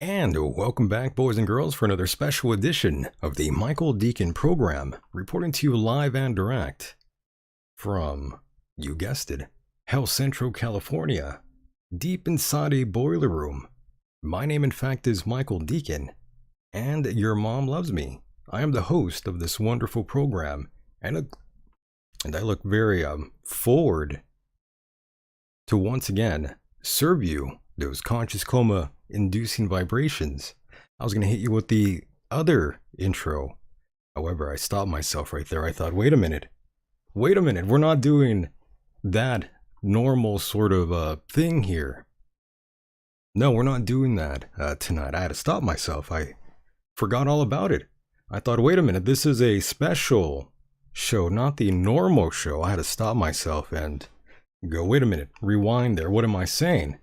And welcome back, boys and girls, for another special edition of the Michael Deacon program, reporting to you live and direct from, you guessed it, Hell Central, California, deep inside a boiler room. My name, in fact, is Michael Deacon, and your mom loves me. I am the host of this wonderful program, and I look very forward to once again serve you those conscious coma inducing vibrations. I was going to hit you with the other intro. However, I stopped myself right there. I thought, wait a minute, we're not doing that normal sort of thing here. No, we're not doing that tonight. I had to stop myself. I forgot all about it. I thought, wait a minute, this is a special show, not the normal show. I had to stop myself and go, wait a minute, rewind there. What am I saying?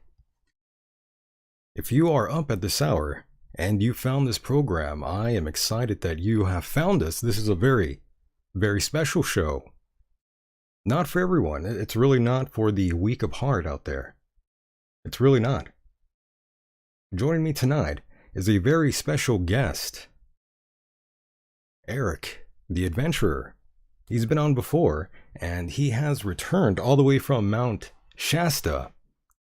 If you are up at this hour and you found this program, I am excited that you have found us. This is a very, very special show. Not for everyone. It's really not for the weak of heart out there. It's really not. Joining me tonight is a very special guest, Erik, the adventurer. He's been on before, and he has returned all the way from Mount Shasta.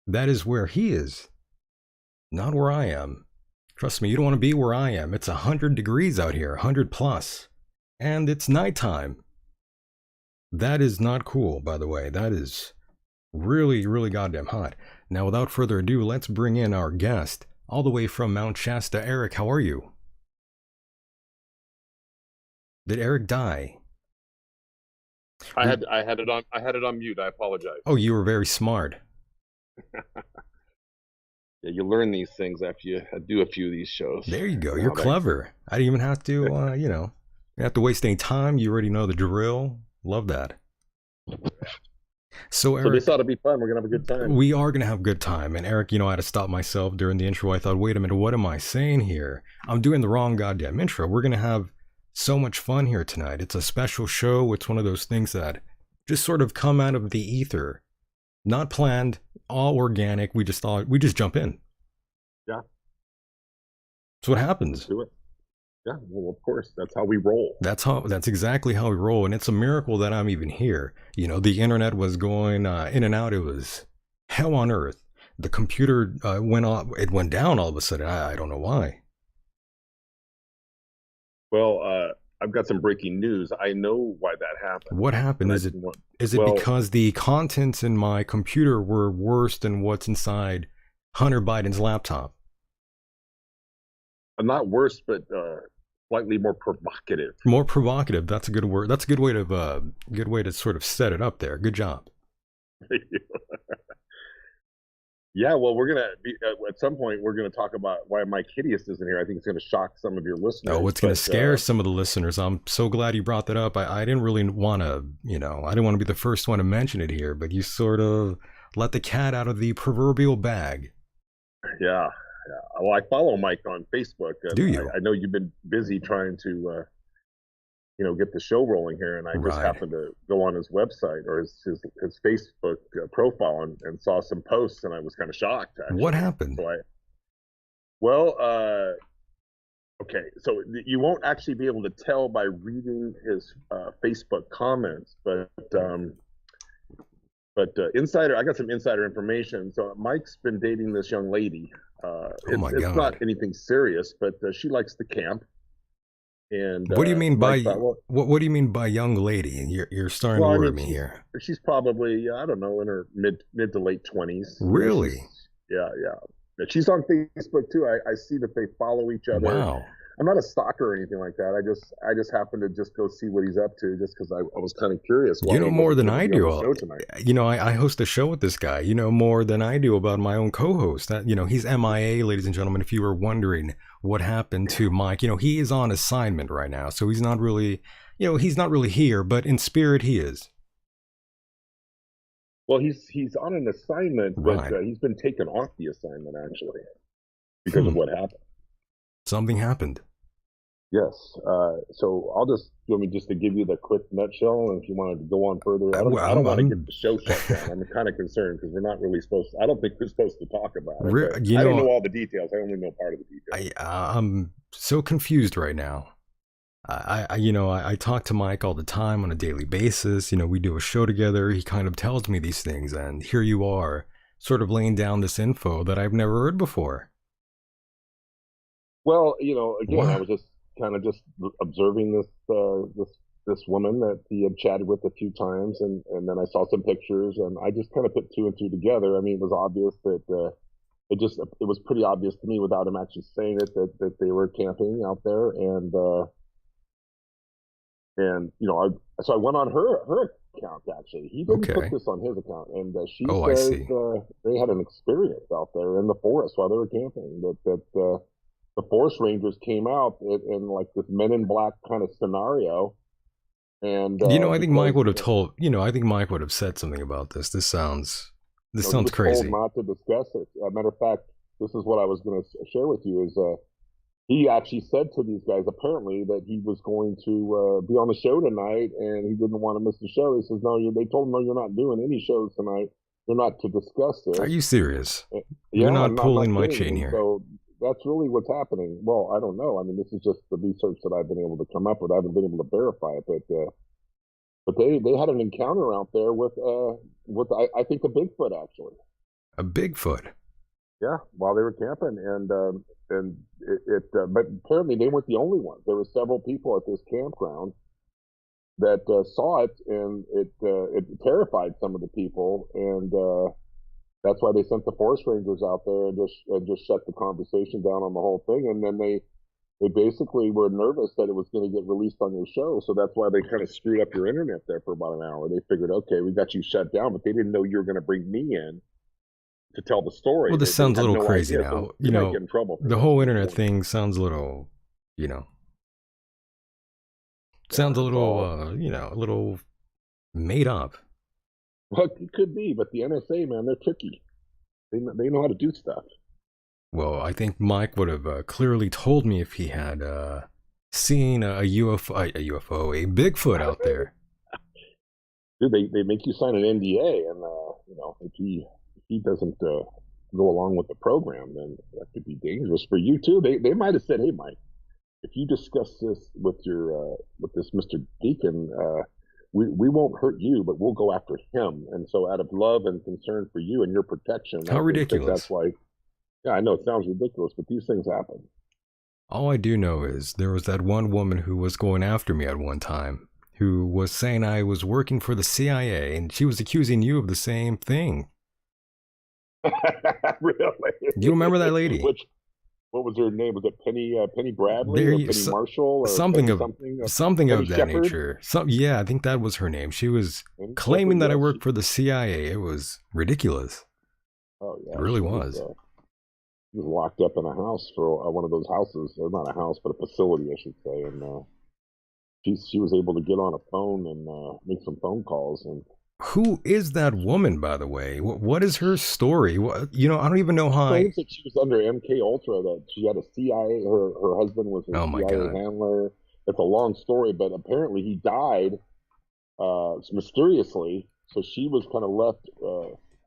That is where he is. Not where I am. Trust me, you don't want to be where I am. It's 100 degrees out here, 100 plus. And it's nighttime. That is not cool, by the way. That is really, really goddamn hot. Now, without further ado, let's bring in our guest, all the way from Mount Shasta. Erik, how are you? Did Erik die? I had it on mute. I apologize. Oh, you were very smart. Yeah, you learn these things after you do a few of these shows. There you go. You're clever. I didn't even have to, you don't have to waste any time. You already know the drill. Love that. So, Erik, this ought to be fun. We're going to have a good time. We are going to have a good time. And Erik, I had to stop myself during the intro. I thought, wait a minute, what am I saying here? I'm doing the wrong goddamn intro. We're going to have so much fun here tonight. It's a special show. It's one of those things that just sort of come out of the ether. Not planned, all organic. We just thought we just jump in. Yeah. That's what happens. Let's do it. Yeah, well, of course. That's how we roll. That's exactly how we roll. And it's a miracle that I'm even here. The internet was going in and out. It was hell on earth. The computer went off. It went down all of a sudden. I don't know why. Well, I've got some breaking news. I know why that happened. What happened? Is it because the contents in my computer were worse than what's inside Hunter Biden's laptop? Not worse, but slightly more provocative. More provocative. That's a good word. That's a good way to sort of set it up there. Good job. Thank you. Yeah, well, we're gonna be at some point. We're gonna talk about why Mike Hideous isn't here. I think it's gonna shock some of your listeners. Oh, it's gonna scare some of the listeners. I'm so glad you brought that up. I didn't really want to, I didn't want to be the first one to mention it here, but you sort of let the cat out of the proverbial bag. Yeah. Well, I follow Mike on Facebook. Do you? I know you've been busy trying to, get the show rolling here, and I just happened to go on his website or his Facebook profile and saw some posts, and I was kind of shocked. Actually. What happened? Okay, so you won't actually be able to tell by reading his Facebook comments, but I got some insider information. So Mike's been dating this young lady. It's not anything serious, but she likes to camp. And what do you mean by what do you mean by young lady? You're starting to worry me here. She's probably in her mid to late 20s. Really? Yeah. She's on Facebook too. I see that they follow each other. Wow. I'm not a stalker or anything like that. I just happened to just go see what he's up to, just because I was kind of curious. More than I do. I host a show with this guy. You know more than I do about my own co-host. That he's MIA, ladies and gentlemen. If you were wondering what happened to Mike, he is on assignment right now, so he's not really, he's not really here, but in spirit he is. Well, he's on an assignment, but he's been taken off the assignment actually because of what happened. Something happened. Yes. So I'll just, you want me just to give you the quick nutshell, and if you wanted to go on further, Well, I don't want to get the show shut down. I'm kind of concerned because we're not really supposed to, I don't think we're supposed to talk about it, but you I don't know, know all the details. I only know part of the details. I'm so confused right now. I talk to Mike all the time on a daily basis. We do a show together. He kind of tells me these things, and here you are, sort of laying down this info that I've never heard before. Well, again, I What? was just kind of just observing this woman that he had chatted with a few times, and then I saw some pictures, and I just kind of put two and two together. I mean, it was obvious that it was pretty obvious to me without him actually saying it that they were camping out there, and so I went on her account. Actually, he didn't put Okay. this on his account, and she Oh, I says see. they had an experience out there in the forest while they were camping. That the forest rangers came out in like this Men in Black kind of scenario, and I think Mike because would have told. I think Mike would have said something about this. This he sounds was told crazy. not to discuss it. As a matter of fact, this is what I was going to share with you is he actually said to these guys apparently that he was going to be on the show tonight, and he didn't want to miss the show. He says, "No, they told him no, you're not doing any shows tonight. You're not to discuss Are you this." serious? You're Yeah, not I'm pulling not my kidding. chain And here. so that's really what's happening. Well, I don't know. I mean, this is just the research that I've been able to come up with. I haven't been able to verify it, but they had an encounter out there with I think a Bigfoot actually. A Bigfoot. Yeah, while they were camping, and but apparently they weren't the only ones. There were several people at this campground that saw it, and it terrified some of the people, and that's why they sent the forest rangers out there and just shut the conversation down on the whole thing. And then they basically were nervous that it was going to get released on your show, so that's why they kind of screwed up your internet there for about an hour. They figured, okay, we got you shut down, but they didn't know you were going to bring me in to tell the story. Well, this They sounds a had little no crazy idea, now. so you might get in trouble for The this. whole Just internet warning. thing sounds a little, you know, sounds a Yeah, it's little, all a little made up. well, it could be, but the NSA, man, they're tricky. They know how to do stuff. Well, I think Mike would have clearly told me if he had seen a UFO, a Bigfoot out there. Dude, they make you sign an NDA, and if he doesn't go along with the program, then that could be dangerous for you too. They might have said, "Hey, Mike, if you discuss this with your with this Mr. Deacon, we won't hurt you, but we'll go after him." And so, out of love and concern for you and your protection, How they think that's ridiculous. why. Yeah, I know it sounds ridiculous, but these things happen. All I do know is there was that one woman who was going after me at one time, who was saying I was working for the CIA, and she was accusing you of the same thing. Really? Do you remember that lady? Which what was her name? Was it Penny Bradley There, or Penny Marshall or something Penny of something? something Penny of that Shepherd? nature. Yeah, I think that was her name. She was Penny claiming Shepherd? that I Yes. worked for the CIA. It was ridiculous. Oh It yeah, really was. she was locked up in a house for one of those houses, or not a house, but a facility, I should say. And she was able to get on a phone and make some phone calls. And Who is that woman, by the way? What is her story? I don't even know she how I. claims that she was under MK Ultra. That she had a CIA. Her husband was a Oh my CIA god. handler. It's a long story, but apparently he died mysteriously. So she was kind of left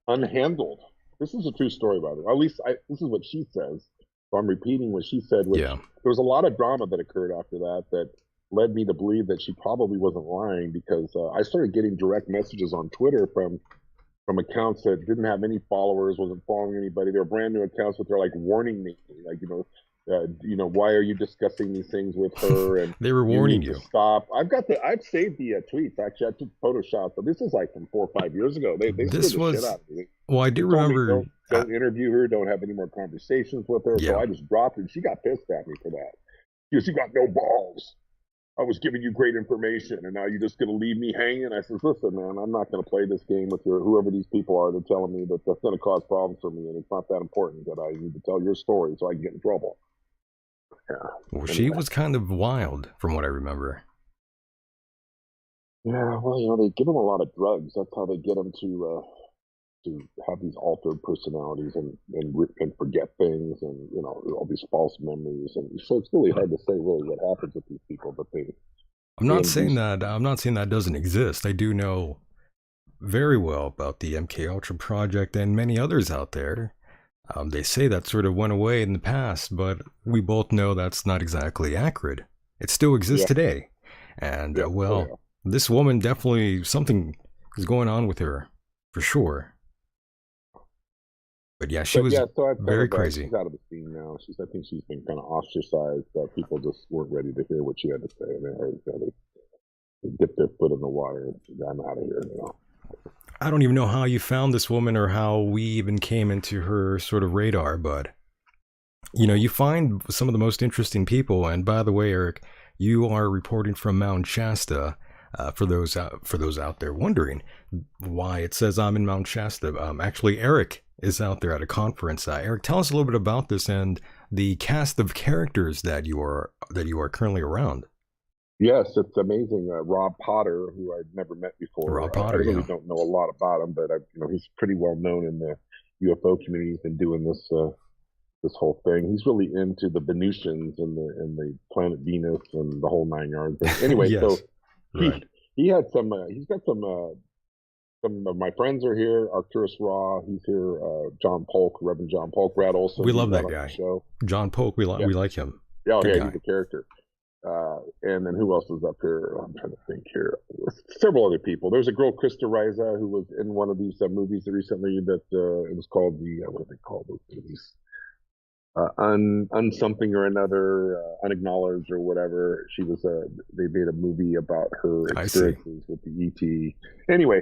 unhandled. This is a true story, by the way. At least this is what she says. So I'm repeating what she said, which Yeah. there was a lot of drama that occurred after that led me to believe that she probably wasn't lying because I started getting direct messages on Twitter from accounts that didn't have any followers, wasn't following anybody. They were brand new accounts, but they're like warning me, like why are you discussing these things with her? And They were you warning need to you. stop. I've saved the tweets. Actually, I took Photoshop, but this is like from 4 or 5 years ago. They scared This the shit was. out of me. Well, I They do told me remember. don't interview her, don't have any more conversations with her. So Yeah. I just dropped her. And she got pissed at me for that. She goes, "You got no balls. I was giving you great information, and now you're just going to leave me hanging." I says, "Listen, man, I'm not going to play this game with whoever these people are. They're telling me that that's going to cause problems for me, and it's not that important that I need to tell your story so I can get in trouble." Yeah. Well, she Anyway. was kind of wild, from what I remember. Yeah. Well, they give them a lot of drugs. That's how they get them to. to have these altered personalities and forget things, and all these false memories, and so it's really hard to say really what happens with these people, but I'm they not saying induce. that. I'm not saying that doesn't exist. I do know very well about the MK Ultra project and many others out there. They say that sort of went away in the past, but we both know that's not exactly accurate. It still exists Yeah, today. And, yeah, oh well, yeah. this woman definitely, something is going on with her, for sure. But yeah, she But was yeah, so I've kind very of crazy. she's out of the scene now. I think she's been kind of ostracized. People just weren't ready to hear what she had to say, and they dipped their foot in the water. And I'm out of here. I don't even know how you found this woman or how we even came into her sort of radar, but you find some of the most interesting people. And by the way, Eric, you are reporting from Mount Shasta. For those out there wondering why it says I'm in Mount Shasta, actually Eric is out there at a conference. Eric, tell us a little bit about this and the cast of characters that you are currently around. Yes, it's amazing. Rob Potter, who I'd never met Rob before. I Potter, really yeah. don't know a lot about him, but he's pretty well known in the UFO community. He's been doing this whole thing. He's really into the Venusians and the planet Venus and the whole nine yards. But anyway, so Yes, right. he he had some. He's got some of my friends are here. Arcturus Raw, he's here. John Polk, Reverend John Polk, Brad We Olson, love he's out that on the guy, show. John Polk. We like Yeah, we like him. yeah, oh, Good yeah, he's guy. a character. And then who else was up here? I'm trying to think here. Several other people. There's a girl, Krista Riza, who was in one of these movies recently that it was called what do they call those movies? Something or another, unacknowledged or whatever. She was they made a movie about her I see. experiences with the ET. Anyway,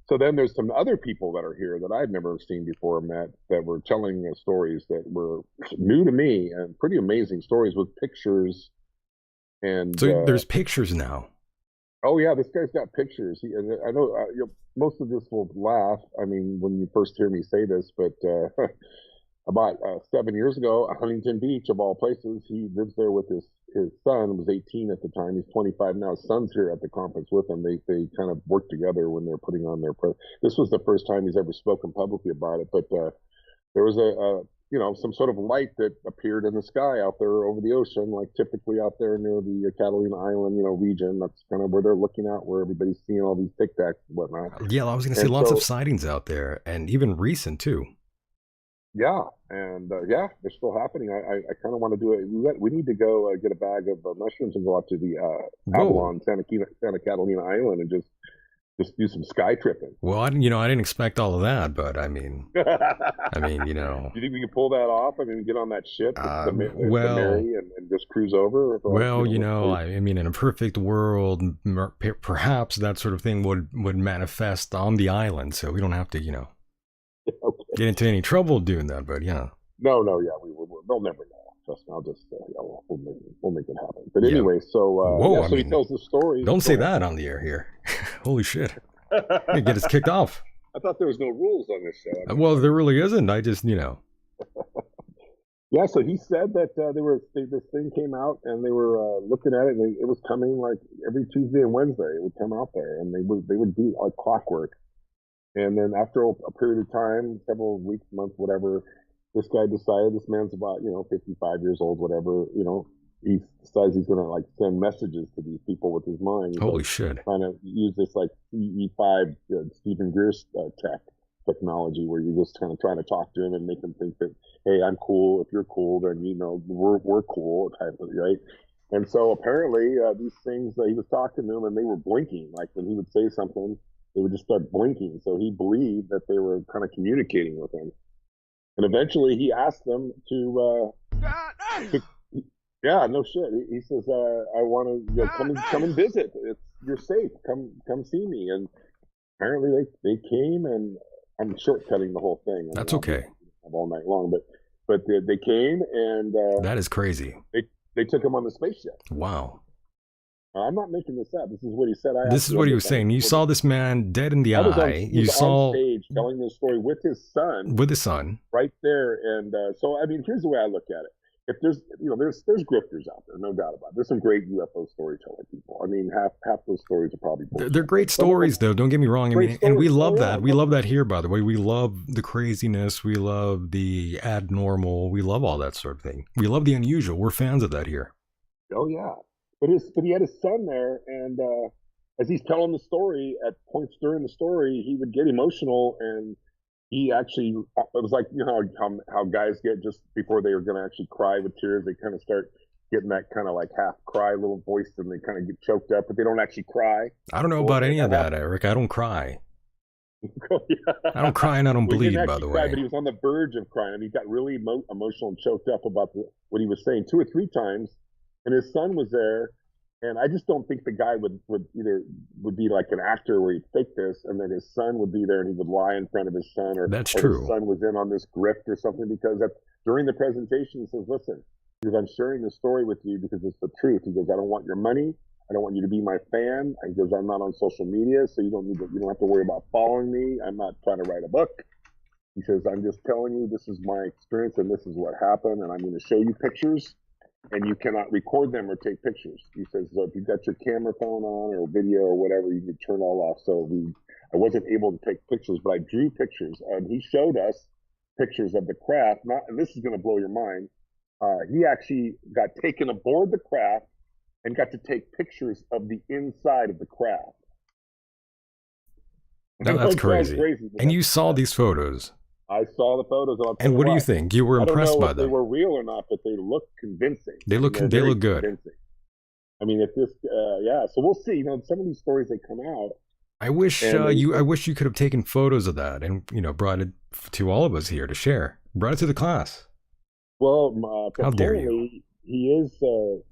so then there's some other people that are here that I'd never seen before, met, that were telling stories that were new to me and pretty amazing stories with pictures and So there's pictures now. oh yeah, this guy's got pictures. And I know, most of this will laugh. I mean, when you first hear me say this, but about 7 years ago, at Huntington Beach, of all places, he lives there with his son. Was 18 at the time. He's 25 now. His son's here at the conference with him. They kind of work together when they're putting on their. This was the first time he's ever spoken publicly about it. But there was some sort of light that appeared in the sky out there over the ocean, like typically out there near the Catalina Island, region. That's kind of where they're looking out, where everybody's seeing all these tic tacs and whatnot. Yeah, I was gonna say And lots of so, sightings out there, and even recent too. yeah, and yeah, they're still happening. I kind of want to do it. We need to go get a bag of mushrooms and go out to the Whoa. Avalon, Santa Catalina Island, and just do some sky tripping. Well, I didn't expect all of that, but Do I mean, you think we can pull that off? I mean, get on that ship, the well, Mary, and just cruise over, like, well, literally. I mean, in a perfect world, perhaps that sort of thing would manifest on the island, so we don't have to, Okay. get into any trouble doing that. But yeah, No, no, yeah, they'll never know. Trust me, I'll just yeah, we'll make it happen. But yeah. anyway, so Whoa, yeah, I so he mean, tells the stories. don't say Go that on the air here. Holy shit, ahead. you get us kicked off. I thought there was no rules on this show. I mean, Well, there really isn't. I just, yeah. So he said that this thing came out, and they were looking at it, and it was coming like every Tuesday and Wednesday. It would come out there, and they would be like clockwork. And then after a period of time, several weeks, months, whatever, this guy decided, this man's about 55 years old, whatever, he decides he's gonna like send messages to these people with his mind. He's holy like shit. trying to use this like CE5 Stephen Greer's technology, where you're just kind of trying to talk to him and make him think that, hey, I'm cool. If you're cool, then we're cool, type of, right. And so apparently these things, he was talking to them, and they were blinking. Like when he would say something, they would just start blinking. So he believed that they were kind of communicating with him. And eventually he asked them to yeah, no shit. He says, I want to come and visit. You're safe. Come see me. And apparently they came, and I'm shortcutting the whole thing. I mean, That's okay. all night long, but they came, and That is crazy. they took him on the spaceship. Wow. I'm not making this up. This is what he said. I This is actually what he looked was this up. saying. You saw this man dead in the I was eye. he You was on saw stage telling this story with his son with his son. right there. And so, I mean, here's the way I look at it. if there's there's grifters out there, no doubt about it. There's some great UFO storytelling people. I mean, half those stories are probably They're bullshit. great stories, though. Don't get me wrong. I Great mean, and we stories. Oh love yeah, that. We love that here, by the way. We love the craziness. We love the abnormal. We love all that sort of thing. We love the unusual. We're fans of that here. oh yeah. But he had his son there, and as he's telling the story, at points during the story, he would get emotional, and he actually it was like how guys get just before they were going to actually cry with tears, they kind of start getting that kind of like half cry little voice, and they kind of get choked up, but they don't actually cry. I don't know Well, about any of that, Eric. I don't cry. yeah. I don't cry and I don't Well, he bleed, didn't by actually the cry, way. but he was on the verge of crying. I mean, he got really emotional and choked up about what he was saying 2 or 3 times, and his son was there. And I just don't think the guy would be like an actor where he'd fake this, and then his son would be there and he would lie in front of his son, That's or his true. son was in on this grift or something. Because during the presentation, he says, "Listen, because I'm sharing this story with you because it's the truth." He goes, "I don't want your money. I don't want you to be my fan." He goes, "I'm not on social media, so you don't have to worry about following me. I'm not trying to write a book." He says, "I'm just telling you this is my experience and this is what happened, and I'm going to show you pictures, and you cannot record them or take pictures." He says, "So if you've got your camera phone on or video or whatever, you can turn all off." So I wasn't able to take pictures, but I drew pictures, and he showed us pictures of the craft. Not, and this is going to blow your mind. He actually got taken aboard the craft and got to take pictures of the inside of the craft. Now that's crazy. Crazy, And you saw these photos. I saw the photos, and I'll tell And you what do you what, think? You were I don't impressed know by if they them. were real or not, but they look convincing. They look They're very good. convincing. I mean, if this, yeah. So we'll see. Some of these stories that come out, I wish and I wish you could have taken photos of that and brought it to all of us here to share. Brought it to the class. well, How dare you? apparently he is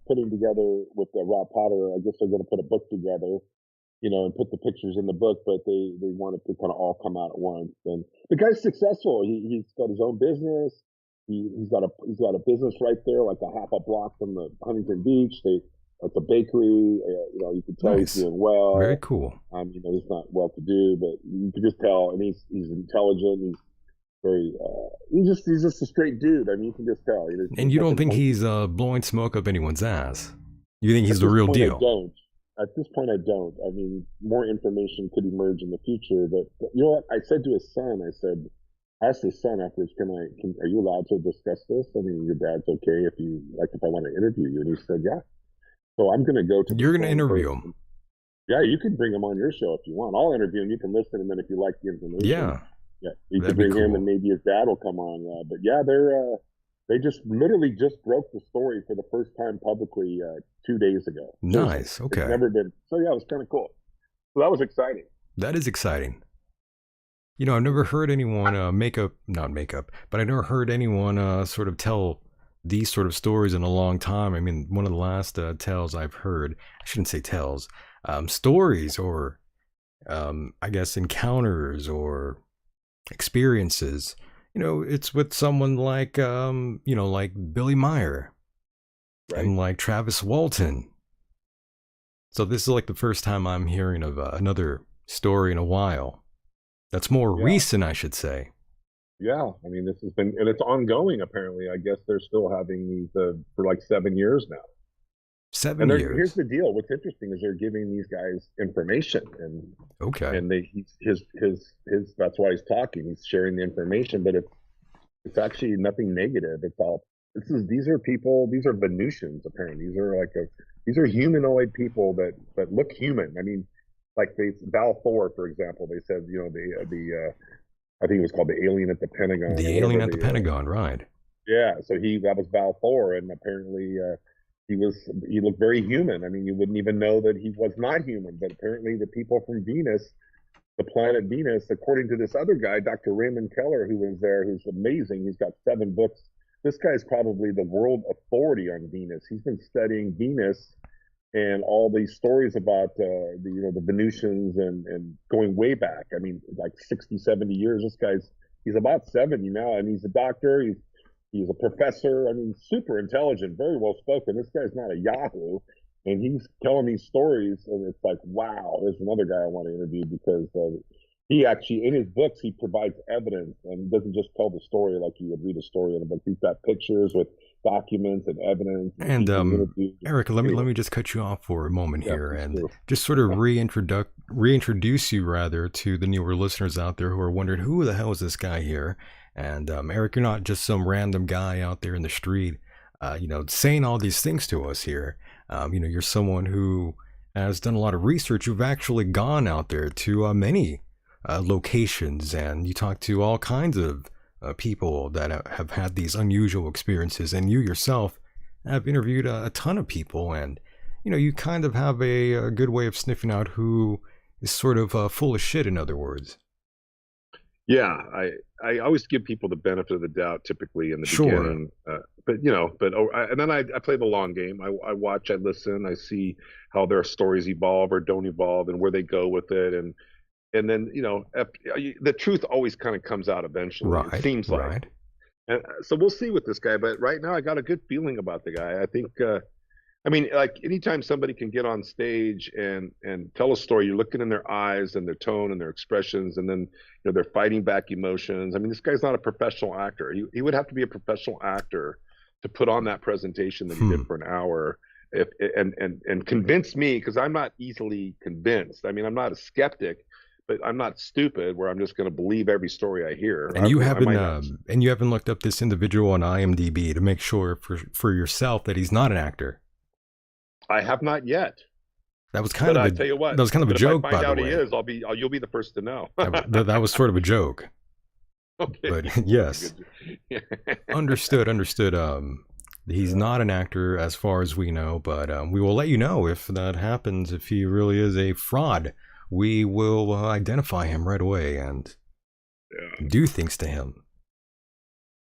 putting together with Rob Potter. I guess they're going to put a book together, and put the pictures in the book, but they want it to kind of all come out at once. And the guy's successful. He's got his own business. He's got a business right there, like a half a block from the Huntington Beach. It's a bakery. You can tell Nice. he's doing well. Very cool. He's not well to do, but you can just tell. And he's intelligent. He's very. He's just a straight dude. I mean, you can just tell. And you don't think he's blowing smoke up anyone's ass? You think he's the real deal? I don't. At this point, I don't. I mean, more information could emerge in the future. But you know what? I said to his son, I asked his son afterwards, are you allowed to discuss this? I mean, your dad's okay if I want to interview you. And he said, yeah. So I'm going to go to. You're going to interview him. Yeah, you can bring him on your show if you want. I'll interview him. You can listen, and then if you like the information, yeah, you can bring him, and maybe his dad will come on. But yeah, they just literally just broke the story for the first time publicly 2 days ago. Nice. Okay. It's never been. So yeah, it was kind of cool. So that was exciting. That is exciting. I've never heard anyone not makeup, but I never heard anyone sort of tell these sort of stories in a long time. I mean, one of the last tales I've heard, I shouldn't say tales, stories or I guess encounters or experiences. It's with someone like like Billy Meyer, right, and like Travis Walton. So this is like the first time I'm hearing of another story in a while. That's more recent, I should say. Yeah, I mean, this has been, and it's ongoing. Apparently, I guess they're still having these for like 7 years now. 7 years. Here's the deal. What's interesting is they're giving these guys information, and and that's why he's talking. He's sharing the information, but it's actually nothing negative. It's all these are people. These are Venusians. Apparently, these are humanoid people that look human. I mean, like Val Thor, for example. They said I think it was called the alien at the Pentagon. The alien at the Pentagon, right? Yeah, so that was Val Thor, and apparently he looked very human. I mean, you wouldn't even know that he was not human. But apparently, the people from Venus, the planet Venus, according to this other guy, Dr. Raymond Keller, who was there, who's amazing. He's got 7 books. This guy's probably the world authority on Venus. He's been studying Venus and all these stories about the Venusians and going way back. I mean, like 60, 70 years. He's about 70 now, and he's a doctor. He's a professor. I mean, super intelligent, very well spoken. This guy's not a Yahoo, and he's telling these stories, and it's like, wow. There's another guy I want to interview because He actually, in his books, he provides evidence and doesn't just tell the story like you would read a story in a book. He's got pictures with documents and evidence and And people he interviewed. Eric, let Anyway, me just cut you off for a moment yeah, here please and do. just sort of reintroduce you rather to the newer listeners out there who are wondering who the hell is this guy here. And Eric, you're not just some random guy out there in the street, saying all these things to us here. You're someone who has done a lot of research. You've actually gone out there to many locations, and you talk to all kinds of people that have had these unusual experiences, and you yourself have interviewed a ton of people, and you kind of have a good way of sniffing out who is sort of full of shit, in other words. Yeah, I always give people the benefit of the doubt typically in the Sure. beginning, and then I play the long game. I watch, I listen, I see how their stories evolve or don't evolve, and where they go with it, and then the truth always kind of comes out eventually. It Right, seems like, right. and so we'll see with this guy. But right now, I got a good feeling about the guy. I think. I mean, like anytime somebody can get on stage and tell a story, you're looking in their eyes and their tone and their expressions, and then they're fighting back emotions. I mean, this guy's not a professional actor. He would have to be a professional actor to put on that presentation that he did for an hour, if and convince me, because I'm not easily convinced. I mean, I'm not a skeptic, but I'm not stupid where I'm just going to believe every story I hear. And you I haven't might not. looked up this individual on IMDb to make sure for yourself that he's not an actor. I have not yet. That was kind But of I a tell you what, that was kind of a but if I joke, find by the out he way. is, you'll be the first to know. That was sort of a joke. Okay. But yes, understood, understood. He's not an actor as far as we know, but we will let you know if that happens. If he really is a fraud, we will identify him right away and do things to him.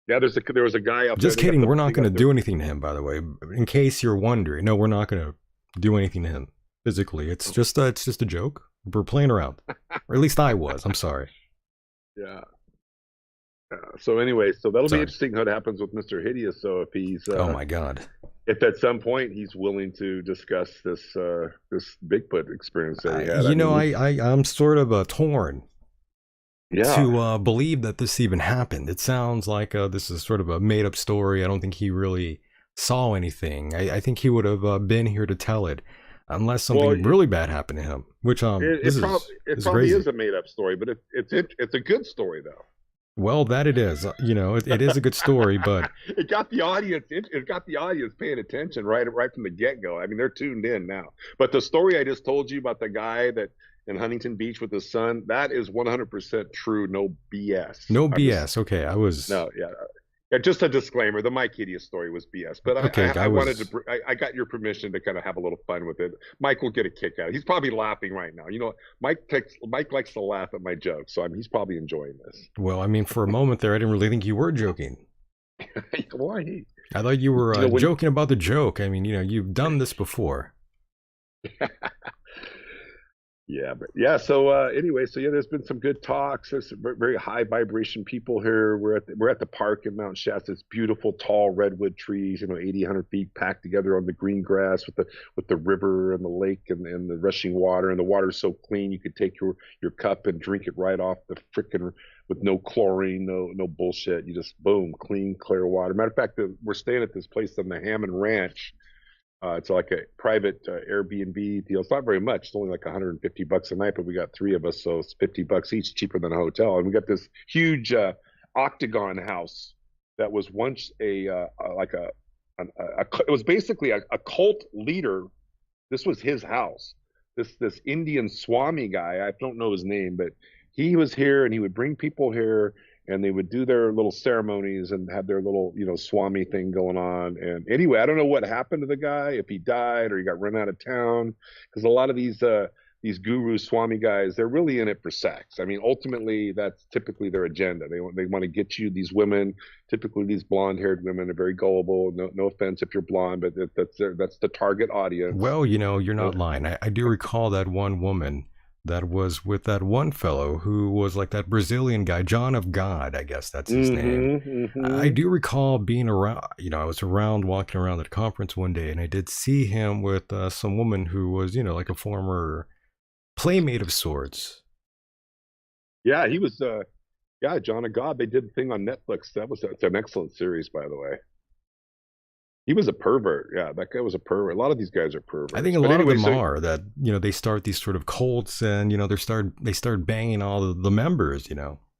Yeah, there was a guy up there. Just kidding. We're not going to do anything to him, by the way. In case you're wondering, no, we're not going to do anything to him physically. It's just a joke. We're playing around, or at least I was. I'm sorry. Yeah. So anyway, so that'll be Sorry. interesting what happens with Mr. Hideous. So if he's Oh my God. if at some point he's willing to discuss this Bigfoot experience that he had. I'm sort of torn Yeah. to believe that this even happened. It sounds like this is sort of a made up story. I don't think he really saw anything. I think he would have been here to tell it, unless something really bad happened to him. Which this it is probably crazy. is a made up story, but it's a good story though. Well, that it is. It is a good story, but it got the audience. It got the audience paying attention right from the get go. I mean, they're tuned in now. But the story I just told you about the guy that in Huntington Beach with his son, that is 100% true. No BS. No BS. Okay, I was. No, yeah. Yeah, just a disclaimer: the Mike Hideous story was BS, but Okay, I wanted to. I got your permission to kind of have a little fun with it. Mike will get a kick out. He's probably laughing right now. Mike likes to laugh at my jokes, so he's probably enjoying this. Well, I mean, for a moment there, I didn't really think you were joking. Why? I thought you were joking about the joke. I mean, you've done this before. Yeah, but yeah. So anyway, so yeah, there's been some good talks. There's some very high vibration people here. We're at the park in Mount Shasta. It's beautiful, tall redwood trees. 80, 100 feet packed together on the green grass with the river and the lake and the rushing water. And the water's so clean you could take your cup and drink it right off the frickin' with no chlorine, no bullshit. You just boom, clean, clear water. Matter of fact, we're staying at this place on the Hammond Ranch. It's like a private Airbnb deal. It's not very much. It's only like $150 a night, but we got three of us, so it's $50 each, cheaper than a hotel. And we got this huge octagon house that was once it was basically a cult leader. This was his house. This Indian Swami guy, I don't know his name, but he was here and he would bring people here and they would do their little ceremonies and have their little, Swami thing going on. And anyway, I don't know what happened to the guy, if he died or he got run out of town, because a lot of these guru Swami guys, they're really in it for sex. I mean, ultimately, that's typically their agenda. They want to get you these women. Typically, these blonde-haired women are very gullible. No offense if you're blonde, but that's the target audience. Well, you're not lying. I do recall that one woman that was with that one fellow who was like that Brazilian guy, John of God, I guess that's his name. Mm-hmm. I do recall being around, I was walking around at a conference one day and I did see him with some woman who was, like a former playmate of sorts. Yeah, he was. Yeah, John of God. They did a thing on Netflix. It's an excellent series, by the way. He was a pervert. Yeah, that guy was a pervert. A lot of these guys are I think perverts. a But lot of anyway, them so are that, they start these sort of cults, and they start banging all the members.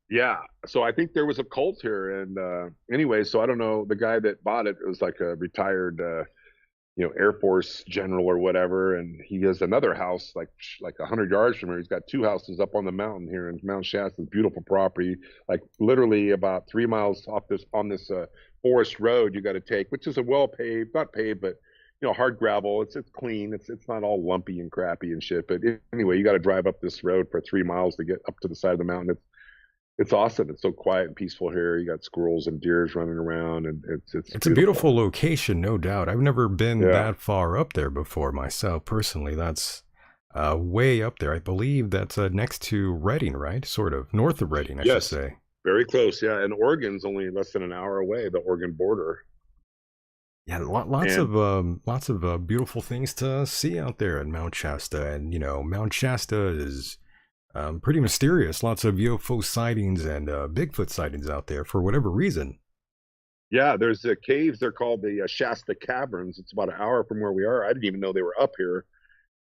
yeah, so I think there was a cult here, and anyway, so I don't know. The guy that bought it was like a retired, Air Force general or whatever, and he has another house like 100 yards from here. He's got two houses up on the mountain here in Mount Shasta, beautiful property, like literally about 3 miles off this on this forest road you got to take, which is a well paved, not paved, but hard gravel. It's clean. It's not all lumpy and crappy and shit. But anyway, you got to drive up this road for 3 miles to get up to the side of the mountain. It's awesome. It's so quiet and peaceful here. You got squirrels and deers running around, and It's a beautiful. beautiful location, no doubt. I've never been Yeah. that far up there before myself, personally. That's way up there. I believe that's next to Reading, right? Sort of north of Reading, I should Yes. say. Very close. Yeah. And Oregon's only less than an hour away, the Oregon border. Yeah, lots And of beautiful things to see out there in Mount Shasta, and Mount Shasta is pretty mysterious. Lots of UFO sightings and Bigfoot sightings out there for whatever reason. yeah, there's caves. They're called the Shasta Caverns. It's about an hour from where we are. I didn't even know they were up here.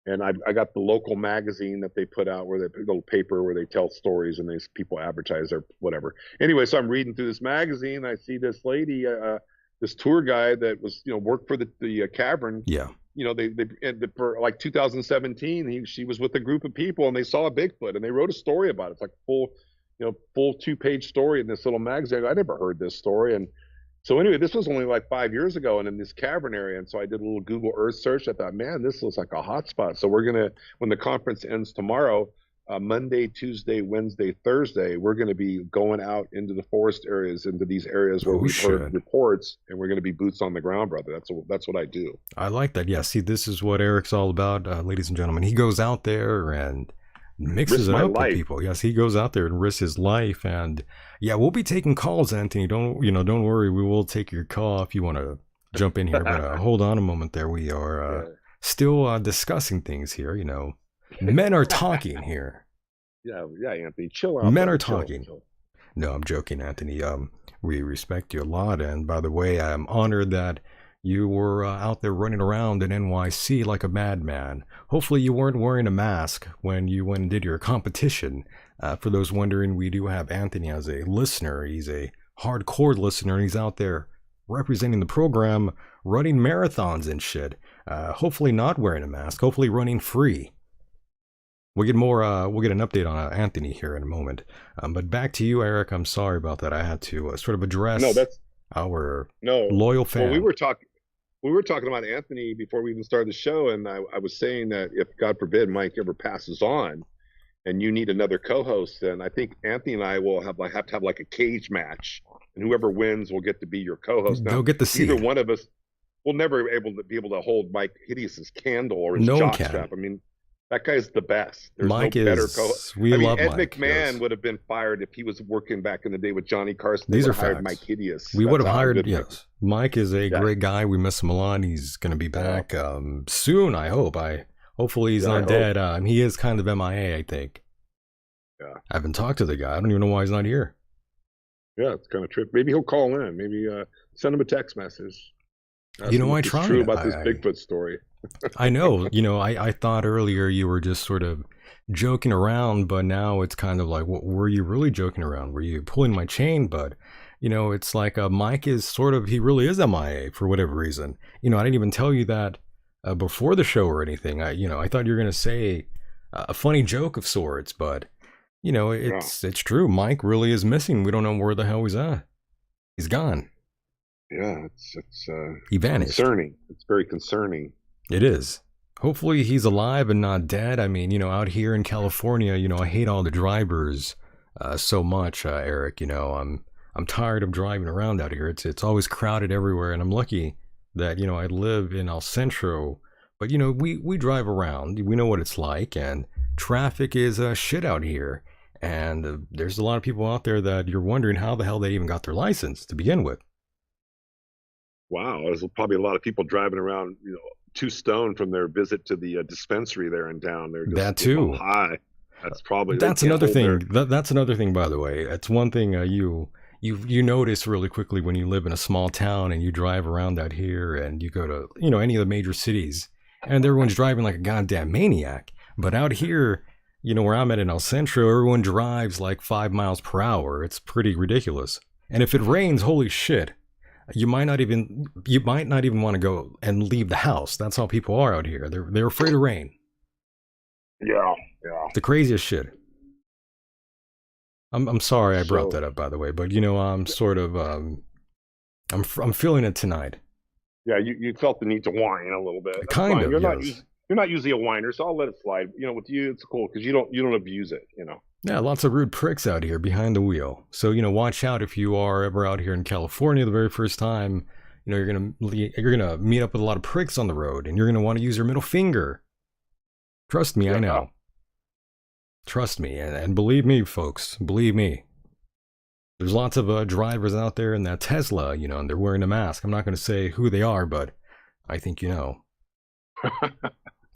And I got the local magazine that they put out, where they put a little paper where they tell stories and these people advertise their whatever. Anyway, so I'm reading through this magazine. I see this lady, this tour guide that was, worked for the cavern. Yeah. For like 2017, she was with a group of people and they saw a Bigfoot and they wrote a story about it. It's like full 2-page story in this little magazine. I never heard this story. And so anyway, this was only like 5 years ago, and in this cavern area. And so I did a little Google Earth search. I thought, man, this looks like a hot spot. So we're gonna, when the conference ends tomorrow, Monday, Tuesday, Wednesday, Thursday, we're going to be going out into the forest areas, into these areas where we've heard reports, and we're going to be boots on the ground, brother. That's what I do. I like that. Yeah, see, this is what Eric's all about, ladies and gentlemen. He goes out there and mixes it up with people. Yes, he goes out there and risks his life. And yeah, we'll be taking calls, Anthony. Don't worry. We will take your call if you want to jump in here. But hold on a moment there. We are still discussing things here. Men are talking here. Yeah, Anthony, chill out. Men are talking. No, I'm joking, Anthony. We respect you a lot. And by the way, I'm honored that you were out there running around in NYC like a madman. Hopefully you weren't wearing a mask when you went and did your competition. For those wondering, we do have Anthony as a listener. He's a hardcore listener, and he's out there representing the program, running marathons and shit. Hopefully not wearing a mask. Hopefully running free. We'll get an update on Anthony here in a moment. But back to you, Eric. I'm sorry about that. I had to sort of address our loyal fan. Well, we were talking about Anthony before we even started the show, and I was saying that if, God forbid, Mike ever passes on and you need another co-host, then I think Anthony and I will have to have like a cage match, and whoever wins will get to be your co-host. They'll get to see. Either one of us will never be able to hold Mike Hideous's candle or his jockstrap. I mean, that guy's the best. There's Mike no better co-host. Love Ed Mike. McMahon would have been fired if he was working back in the day with Johnny Carson. These are hired facts. Mike Hideous. We would have hired. Yes, Mike is a great guy. We miss him a lot. He's going to be back soon. I hope. Hopefully he's not dead. He is kind of MIA. I think. Yeah. I haven't talked to the guy. I don't even know why he's not here. Yeah, it's kind of tricky. Maybe he'll call in. Maybe send him a text message. I tried. True about this Bigfoot story. I know. I thought earlier you were just sort of joking around, but now it's kind of like, were you really joking around? Were you pulling my chain? But it's like Mike is sort of, he really is MIA for whatever reason. I didn't even tell you that before the show or anything. I thought you were gonna say a funny joke of sorts, but it's true. Mike really is missing. We don't know where the hell he's at. He's gone. Yeah, it's he vanished. Concerning. It's very concerning. It is. Hopefully he's alive and not dead. I mean, out here in California, I hate all the drivers so much, Eric. I'm tired of driving around out here. It's always crowded everywhere, and I'm lucky that I live in El Centro. But we drive around. We know what it's like, and traffic is shit out here. And there's a lot of people out there that you're wondering how the hell they even got their license to begin with. Wow, there's probably a lot of people driving around, 2 stone from their visit to the dispensary there in town. They're just that too high. That's probably That's another thing. That's another thing, by the way. It's one thing you notice really quickly when you live in a small town and you drive around out here and you go to, you know, any of the major cities and everyone's driving like a goddamn maniac. But out here, you know, where I'm at in El Centro, everyone drives like 5 miles per hour. It's pretty ridiculous. And if it rains, holy shit, you might not even want to go and leave the house. That's how people are out here. They're afraid of rain. Yeah. The craziest shit. I'm sorry I brought that up, by the way, but you know, I'm sort of I'm feeling it tonight. Yeah, you felt the need to whine a little bit. That's kind fine. of. You're not usually a whiner, so I'll let it slide. You know, with you, it's cool because you don't abuse it. You know. Yeah, lots of rude pricks out here behind the wheel. So you know, watch out if you are ever out here in California the very first time. You know, you're gonna meet up with a lot of pricks on the road, and you're gonna want to use your middle finger. Trust me, yeah. I know. Trust me, and believe me, folks, believe me. There's lots of drivers out there in that Tesla, you know, and they're wearing a mask. I'm not going to say who they are, but I think you know.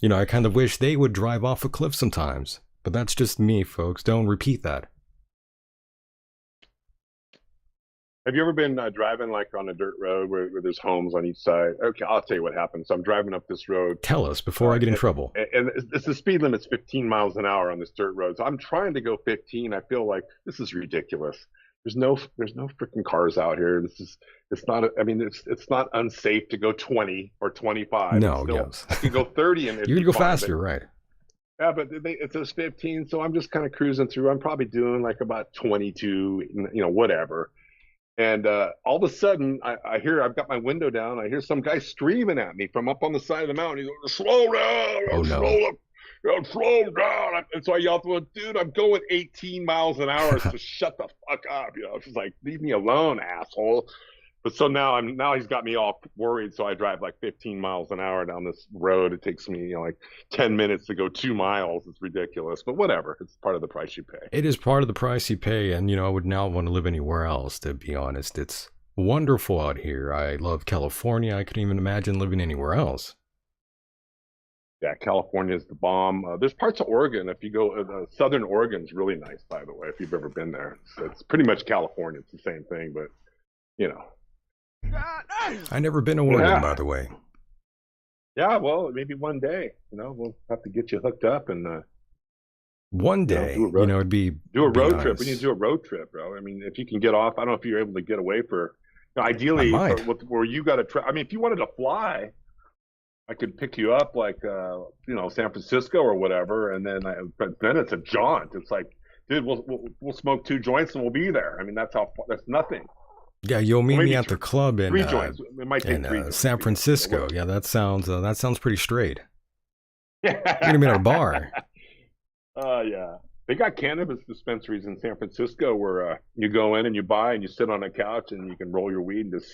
You know, I kind of wish they would drive off a cliff sometimes, but that's just me, folks. Don't repeat that. Have you ever been driving like on a dirt road where there's homes on each side? Okay, I'll tell you what happened. So I'm driving up this road. Tell us before I get in trouble. And the speed limit's 15 miles an hour on this dirt road. So I'm trying to go 15. I feel like this is ridiculous. There's no freaking cars out here. It's not unsafe to go 20 or 25. No, yes. You can go 30 and you can go faster, right? Yeah, but it says 15, so I'm just kind of cruising through. I'm probably doing like about 22, you know, whatever. And all of a sudden, I've got my window down. I hear some guy screaming at me from up on the side of the mountain. He's going, slow down, slow down. And so I yelled, well, dude, I'm going 18 miles an hour. So shut the fuck up. You know, it's like, leave me alone, asshole. But so now he's got me all worried. So I drive like 15 miles an hour down this road. It takes me, you know, like 10 minutes to go 2 miles. It's ridiculous, but whatever. It's part of the price you pay. It is part of the price you pay. And, you know, I would not want to live anywhere else, to be honest. It's wonderful out here. I love California. I couldn't even imagine living anywhere else. Yeah, California is the bomb. There's parts of Oregon. If you go, Southern Oregon's really nice, by the way, if you've ever been there. It's pretty much California. It's the same thing, but, you know. I never been to Oregon, by the way. Yeah, well, maybe one day. You know, we'll have to get you hooked up and. One day, you know, it'd be do a road nice. trip. We need to do a road trip, bro. I mean, if you can get off, I don't know if you're able to get away for. You know, ideally, where you got to. I mean, if you wanted to fly, I could pick you up like you know, San Francisco or whatever, and then but then it's a jaunt. It's like, dude, we'll smoke 2 joints and we'll be there. I mean, that's nothing. Yeah, you'll meet me at the club in 3 joints. It might take 3 joints. San Francisco. Yeah, that sounds pretty straight. You're gonna be at a bar. Yeah. They got cannabis dispensaries in San Francisco where you go in and you buy and you sit on a couch and you can roll your weed and just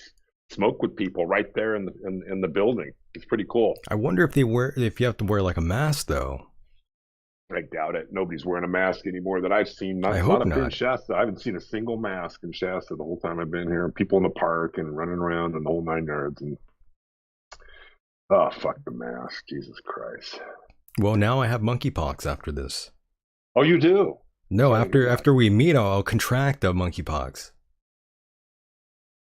smoke with people right there in the building. It's pretty cool. I wonder if you have to wear like a mask though. I doubt it. Nobody's wearing a mask anymore that I've seen. I hope not. In Shasta. I haven't seen a single mask in Shasta the whole time I've been here. People in the park and running around and the whole 9 yards. And oh, fuck the mask. Jesus Christ. Well, now I have monkeypox after this. Oh, you do? No, after we meet, I'll contract monkeypox.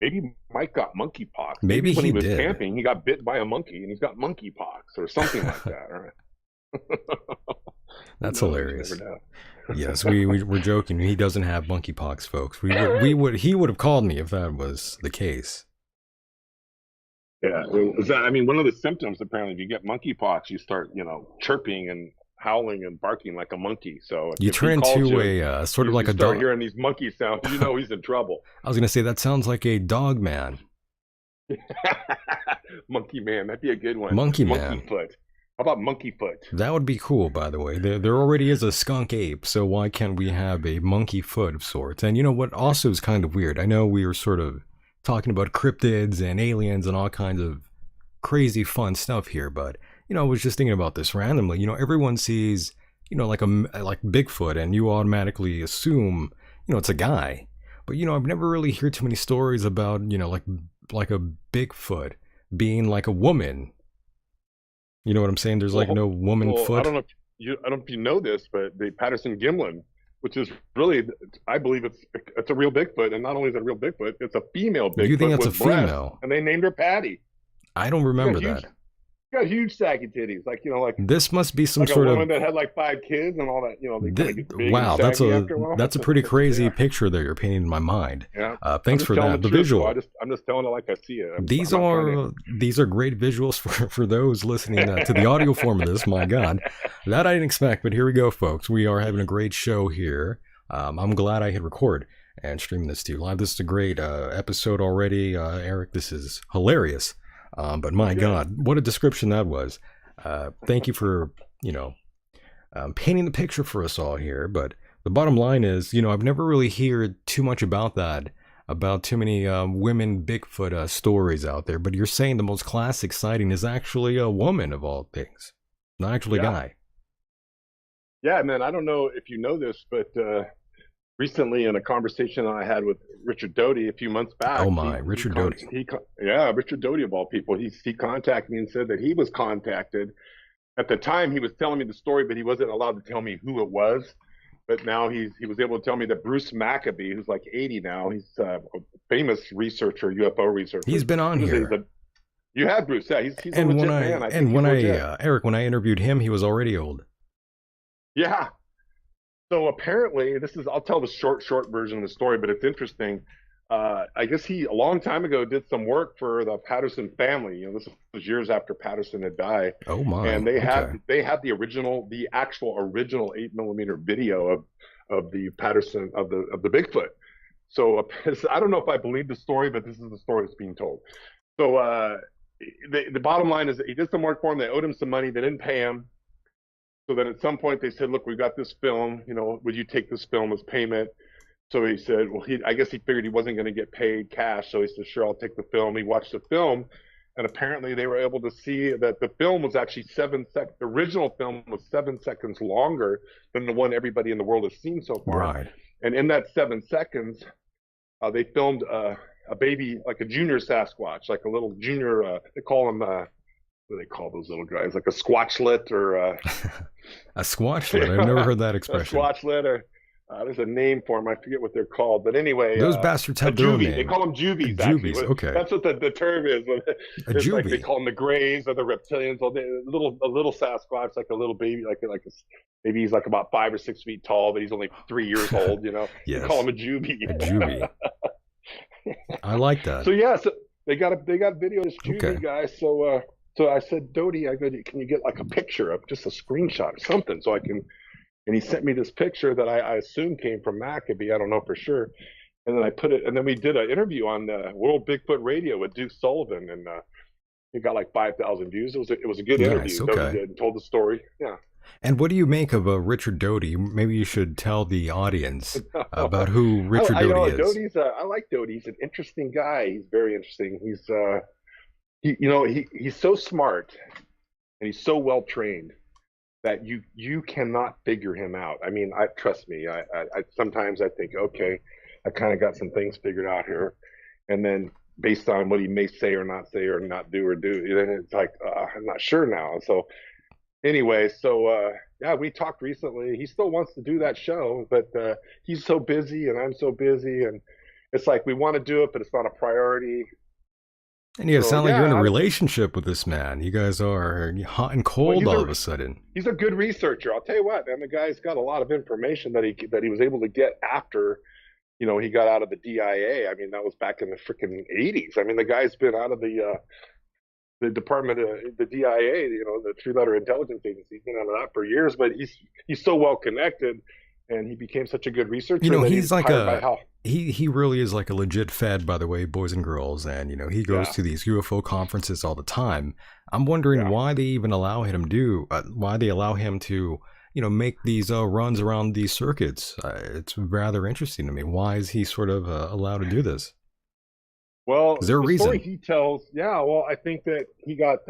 Maybe Mike got monkeypox. Maybe when he was did. Camping, he got bit by a monkey and he's got monkeypox or something like that. Right? That's hilarious. Yes, we're joking. He doesn't have monkeypox, folks. He would have called me if that was the case. Yeah, I mean, one of the symptoms apparently, if you get monkeypox, you start, you know, chirping and howling and barking like a monkey. So you turn into a sort of like a dog. Hearing these monkey sounds, you know he's in trouble. I was gonna say that sounds like a dog man. Monkey man, that'd be a good one. Monkey man. Monkey foot. How about monkey foot? That would be cool, by the way. There already is a skunk ape, so why can't we have a monkey foot of sorts? And you know what also is kind of weird? I know we were sort of talking about cryptids and aliens and all kinds of crazy fun stuff here, but you know, I was just thinking about this randomly. You know, everyone sees, you know, like Bigfoot, and you automatically assume, you know, it's a guy. But you know, I've never really heard too many stories about, you know, like a Bigfoot being like a woman. You know what I'm saying? There's like no woman foot. I don't know if you know this, but the Patterson Gimlin, which is really, I believe it's a real Bigfoot, and not only is it a real Bigfoot, it's a female Bigfoot. You think it's a with breasts, female? and they named her Patty. I don't remember that. Got huge saggy titties, like this must be some like sort a of woman that had like 5 kids and all that. They kind of get big wow, and saggy after a while. that's a pretty crazy picture that you're painting in my mind. Yeah, thanks for that. The visual. I'm just telling it like I see it. These are great visuals for those listening to the audio form of this. My God, that I didn't expect. But here we go, folks. We are having a great show here. I'm glad I hit record and stream this to you live. This is a great episode already, Erik. This is hilarious. But my God, what a description that was. Thank you for, painting the picture for us all here. But the bottom line is, I've never really heard too much about that, about too many women Bigfoot stories out there. But you're saying the most classic sighting is actually a woman of all things, not actually a guy. Yeah, man, I don't know if you know this, but recently in a conversation I had with Richard Doty a few months back. Oh my, Richard Doty. Richard Doty of all people. He contacted me and said that he was contacted. At the time, he was telling me the story, but he wasn't allowed to tell me who it was. But now he was able to tell me that Bruce Maccabee, who's like 80 now, he's a famous researcher, UFO researcher. He's been on here. You had Bruce, yeah. He's a legit man. Eric, when I interviewed him, he was already old. Yeah. So apparently, I'll tell the short version of the story, but it's interesting. I guess he, a long time ago, did some work for the Patterson family. This was years after Patterson had died. Oh my. And they had the actual original 8mm video of the Patterson, of the Bigfoot. So I don't know if I believe the story, but this is the story that's being told. So the bottom line is that he did some work for him. They owed him some money. They didn't pay him. So then at some point they said, look, we got this film, would you take this film as payment? So he said, well, I guess he figured he wasn't going to get paid cash. So he said, sure, I'll take the film. He watched the film, and apparently they were able to see that the film was actually 7 seconds. The original film was 7 seconds longer than the one everybody in the world has seen so far. Right. And in that 7 seconds, they filmed a baby, like a junior Sasquatch, like a little junior, they call them, what do they call those little guys? Like a squatchlet or a squatchlet. I've never heard that expression. A squatchlet, or there's a name for them. I forget what they're called, but anyway, those bastards have their own name. They call them juvies. Juvies, okay. That's what the term is. A juvie. Like they call them the greys or the reptilians. Or a little Sasquatch, like a little baby, maybe he's like about 5 or 6 feet tall, but he's only 3 years old. Yes. You call him a juvie. A juvie. I like that. So yeah, so they got video of this juvie guy. So I said, Doty, can you get like a picture of just a screenshot or something so I can, and he sent me this picture that I assume came from Maccabee. I don't know for sure. And then I put it, and then we did an interview on World Bigfoot Radio with Duke Sullivan, and it got like 5,000 views. It was a good interview. Okay. Doty did and told the story. Yeah. And what do you make of Richard Doty? Maybe you should tell the audience about who Richard Doty is. I like Doty. He's an interesting guy. He's very interesting. He's so smart and he's so well trained that you cannot figure him out. I mean, trust me. I sometimes I think, okay, I kind of got some things figured out here, and then based on what he may say or not do, then it's like I'm not sure now. So anyway, yeah, we talked recently. He still wants to do that show, but he's so busy and I'm so busy, and it's like we want to do it, but it's not a priority. And you sound like you're in a relationship with this man. You guys are hot and cold all of a sudden. He's a good researcher. I'll tell you what, man. The guy's got a lot of information that he was able to get after, he got out of the DIA. I mean, that was back in the freaking 80s. I mean, the guy's been out of the department of the DIA, the three-letter intelligence agency. He's been out of that for years, but he's so well connected, and he became such a good researcher. He's like he really is like a legit Fed, by the way, boys and girls, and he goes to these UFO conferences all the time. I'm wondering why they even allow him to make these runs around these circuits. It's rather interesting to me. Why is he sort of allowed to do this? Well, is there a reason? Story he tells, I think that he got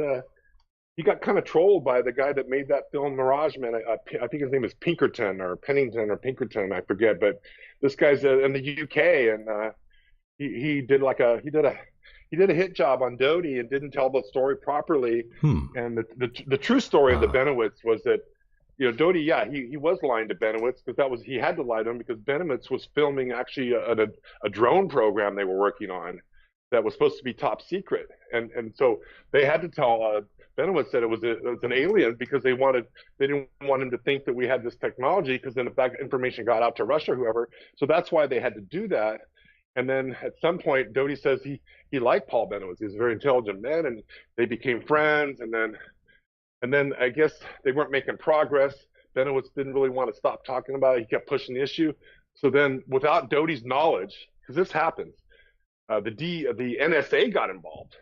kind of trolled by the guy that made that film Mirage Man. I think his name is Pinkerton or Pennington or Pinkerton, I forget. But this guy's in the UK, and he did a hit job on Doty and didn't tell the story properly. And the true story of the Benowitz was that Doty, yeah, he was lying to Benowitz because he had to lie to him because Benowitz was filming actually a drone program they were working on that was supposed to be top secret, and so they had to tell Benowitz that it was an alien because they didn't want him to think that we had this technology because then if that information got out to Russia, whoever, so that's why they had to do that. And then at some point, Doty says he liked Paul Benowitz. He's a very intelligent man, and they became friends, and then I guess they weren't making progress. Benowitz didn't really want to stop talking about it. He kept pushing the issue. So then, without Doty's knowledge, because this happens, the NSA got involved.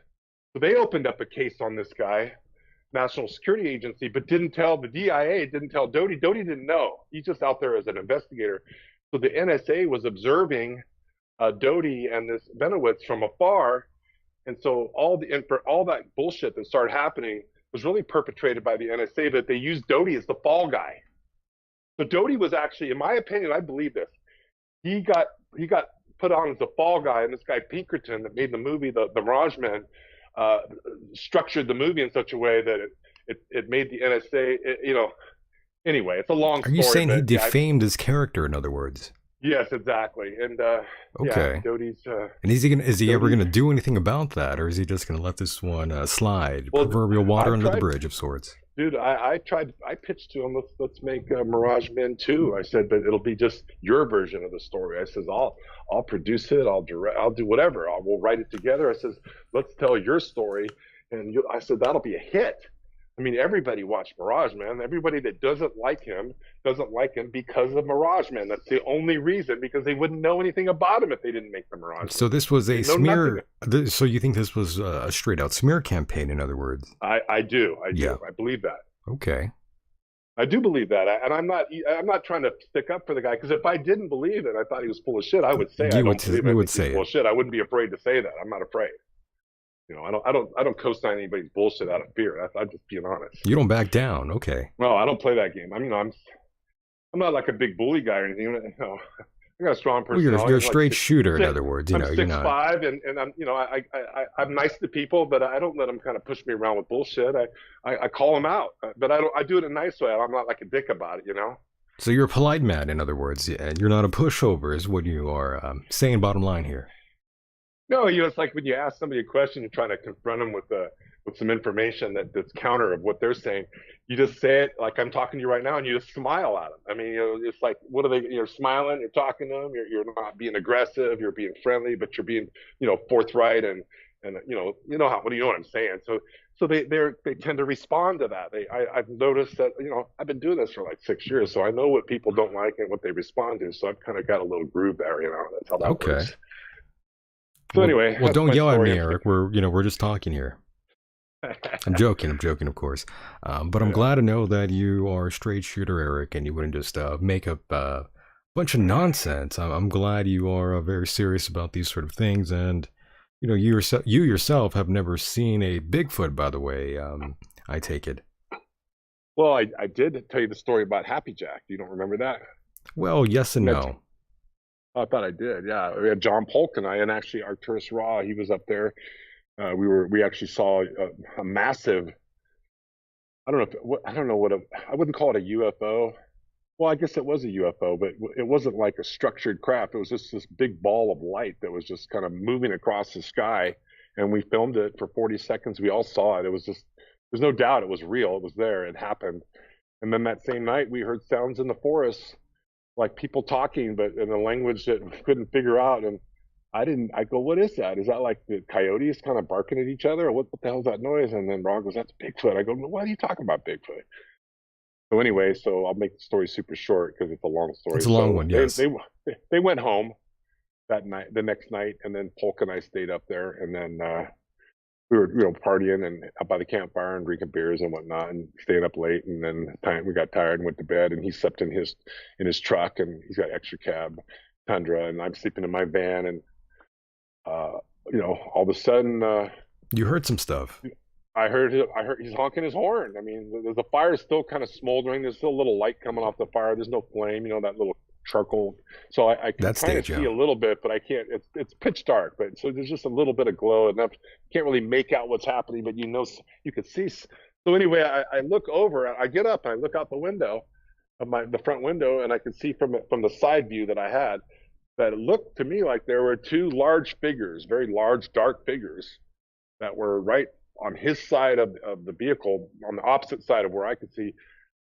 So they opened up a case on this guy, National Security Agency, but didn't tell the DIA, didn't tell Doty. Doty didn't know. He's just out there as an investigator. So the NSA was observing Doty and this Benowitz from afar. And so all that bullshit that started happening was really perpetrated by the NSA, that they used Doty as the fall guy. So Doty was actually, in my opinion, I believe this, he got put on as the fall guy, and this guy Pinkerton that made the movie, the Mirage Men, structured the movie in such a way that it made the NSA, anyway, it's a long story. Are you saying he defamed his character, in other words? Yes, exactly. And okay. Yeah, Doty's. And is he ever gonna do anything about that, or is he just gonna let this one slide? Well, proverbial water under the bridge of sorts. Dude, I pitched to him, let's make Mirage Men 2. I said, but it'll be just your version of the story. I says, I'll produce it, I'll do whatever. We'll write it together. I says, let's tell your story, and I said that'll be a hit. I mean, everybody watched Mirage Man. Everybody that doesn't like him because of Mirage Man. That's the only reason, because they wouldn't know anything about him if they didn't make the Mirage So Man. This was a smear. So you think this was a straight out smear campaign, in other words? I do. Yeah. I believe that. Okay. I do believe that, and I'm not trying to stick up for the guy, because if I didn't believe it, I thought he was full of shit, I would say I don't believe it. He's full of shit. I wouldn't be afraid to say that. I'm not afraid. I don't co-sign anybody's bullshit out of fear. I'm just being honest. You don't back down, okay? No, I don't play that game. I mean, I'm not like a big bully guy or anything. I got a strong personality. Well, you're a straight shooter, in other words. I'm 6'5", and I'm nice to people, but I don't let them kind of push me around with bullshit. I call them out, but I do it in a nice way. I'm not like a dick about it, So you're a polite man, in other words, and you're not a pushover, is what you are saying. Bottom line here. No, it's like when you ask somebody a question, you're trying to confront them with some information that's counter of what they're saying. You just say it like I'm talking to you right now, and you just smile at them. I mean, it's like, what are they? You're smiling, you're talking to them, you're not being aggressive, you're being friendly, but you're being, forthright and what do you know what I'm saying? So they tend to respond to that. I've noticed that, I've been doing this for like 6 years, so I know what people don't like and what they respond to. So I've kind of got a little groove there, That's how that works. So anyway, well, don't yell at me, Eric. We're just talking here. I'm joking, of course. But I'm glad to know that you are a straight shooter, Eric, and you wouldn't just make up a bunch of nonsense. I'm glad you are very serious about these sort of things, and you yourself have never seen a Bigfoot, by the way. I take it. Well, I did tell you the story about Happy Jack. You don't remember that? Well, yes and no. I thought I did. Yeah, we had John Polk and I, and actually Arcturus Raw. He was up there. We actually saw a massive. I wouldn't call it a UFO. Well, I guess it was a UFO, but it wasn't like a structured craft. It was just this big ball of light that was just kind of moving across the sky, and we filmed it for 40 seconds. We all saw it. It was just, there's no doubt it was real. It was there. It happened. And then that same night, we heard sounds in the forest, like people talking, but in a language that we couldn't figure out. And I go, what is that? Is that like the coyotes kind of barking at each other? Or what the hell is that noise? And then Ron goes, that's Bigfoot. I go, what are you talking about, Bigfoot? So anyway, I'll make the story super short because it's a long story. It's a long one, yes. They went home that night, the next night, and then Polk and I stayed up there, and then we were, partying and up by the campfire and drinking beers and whatnot, and staying up late. And then we got tired and went to bed. And he slept in his truck, and he's got extra cab Tundra, and I'm sleeping in my van. And all of a sudden, you heard some stuff. I heard he's honking his horn. I mean, the fire is still kind of smoldering. There's still a little light coming off the fire. There's no flame, that little charcoal. So I can kind of see a little bit, but I can't. It's pitch dark, but so there's just a little bit of glow enough. Can't really make out what's happening, but you can see. So anyway, I look over, I get up, and I look out the window of the front window, and I could see from the side view that I had that it looked to me like there were two large figures, very large, dark figures that were right on his side of the vehicle, on the opposite side of where I could see,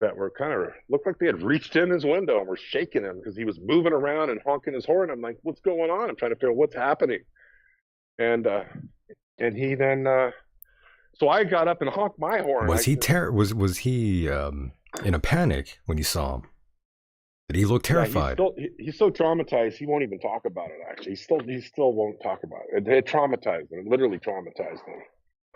that were kind of looked like they had reached in his window and were shaking him because he was moving around and honking his horn. I'm like, what's going on? I'm trying to figure out what's happening. And he then, so I got up and honked my horn. Was he in a panic when you saw him? Did he look terrified? Yeah, he's so traumatized he won't even talk about it. Actually, he still won't talk about it. It traumatized him. It literally traumatized him.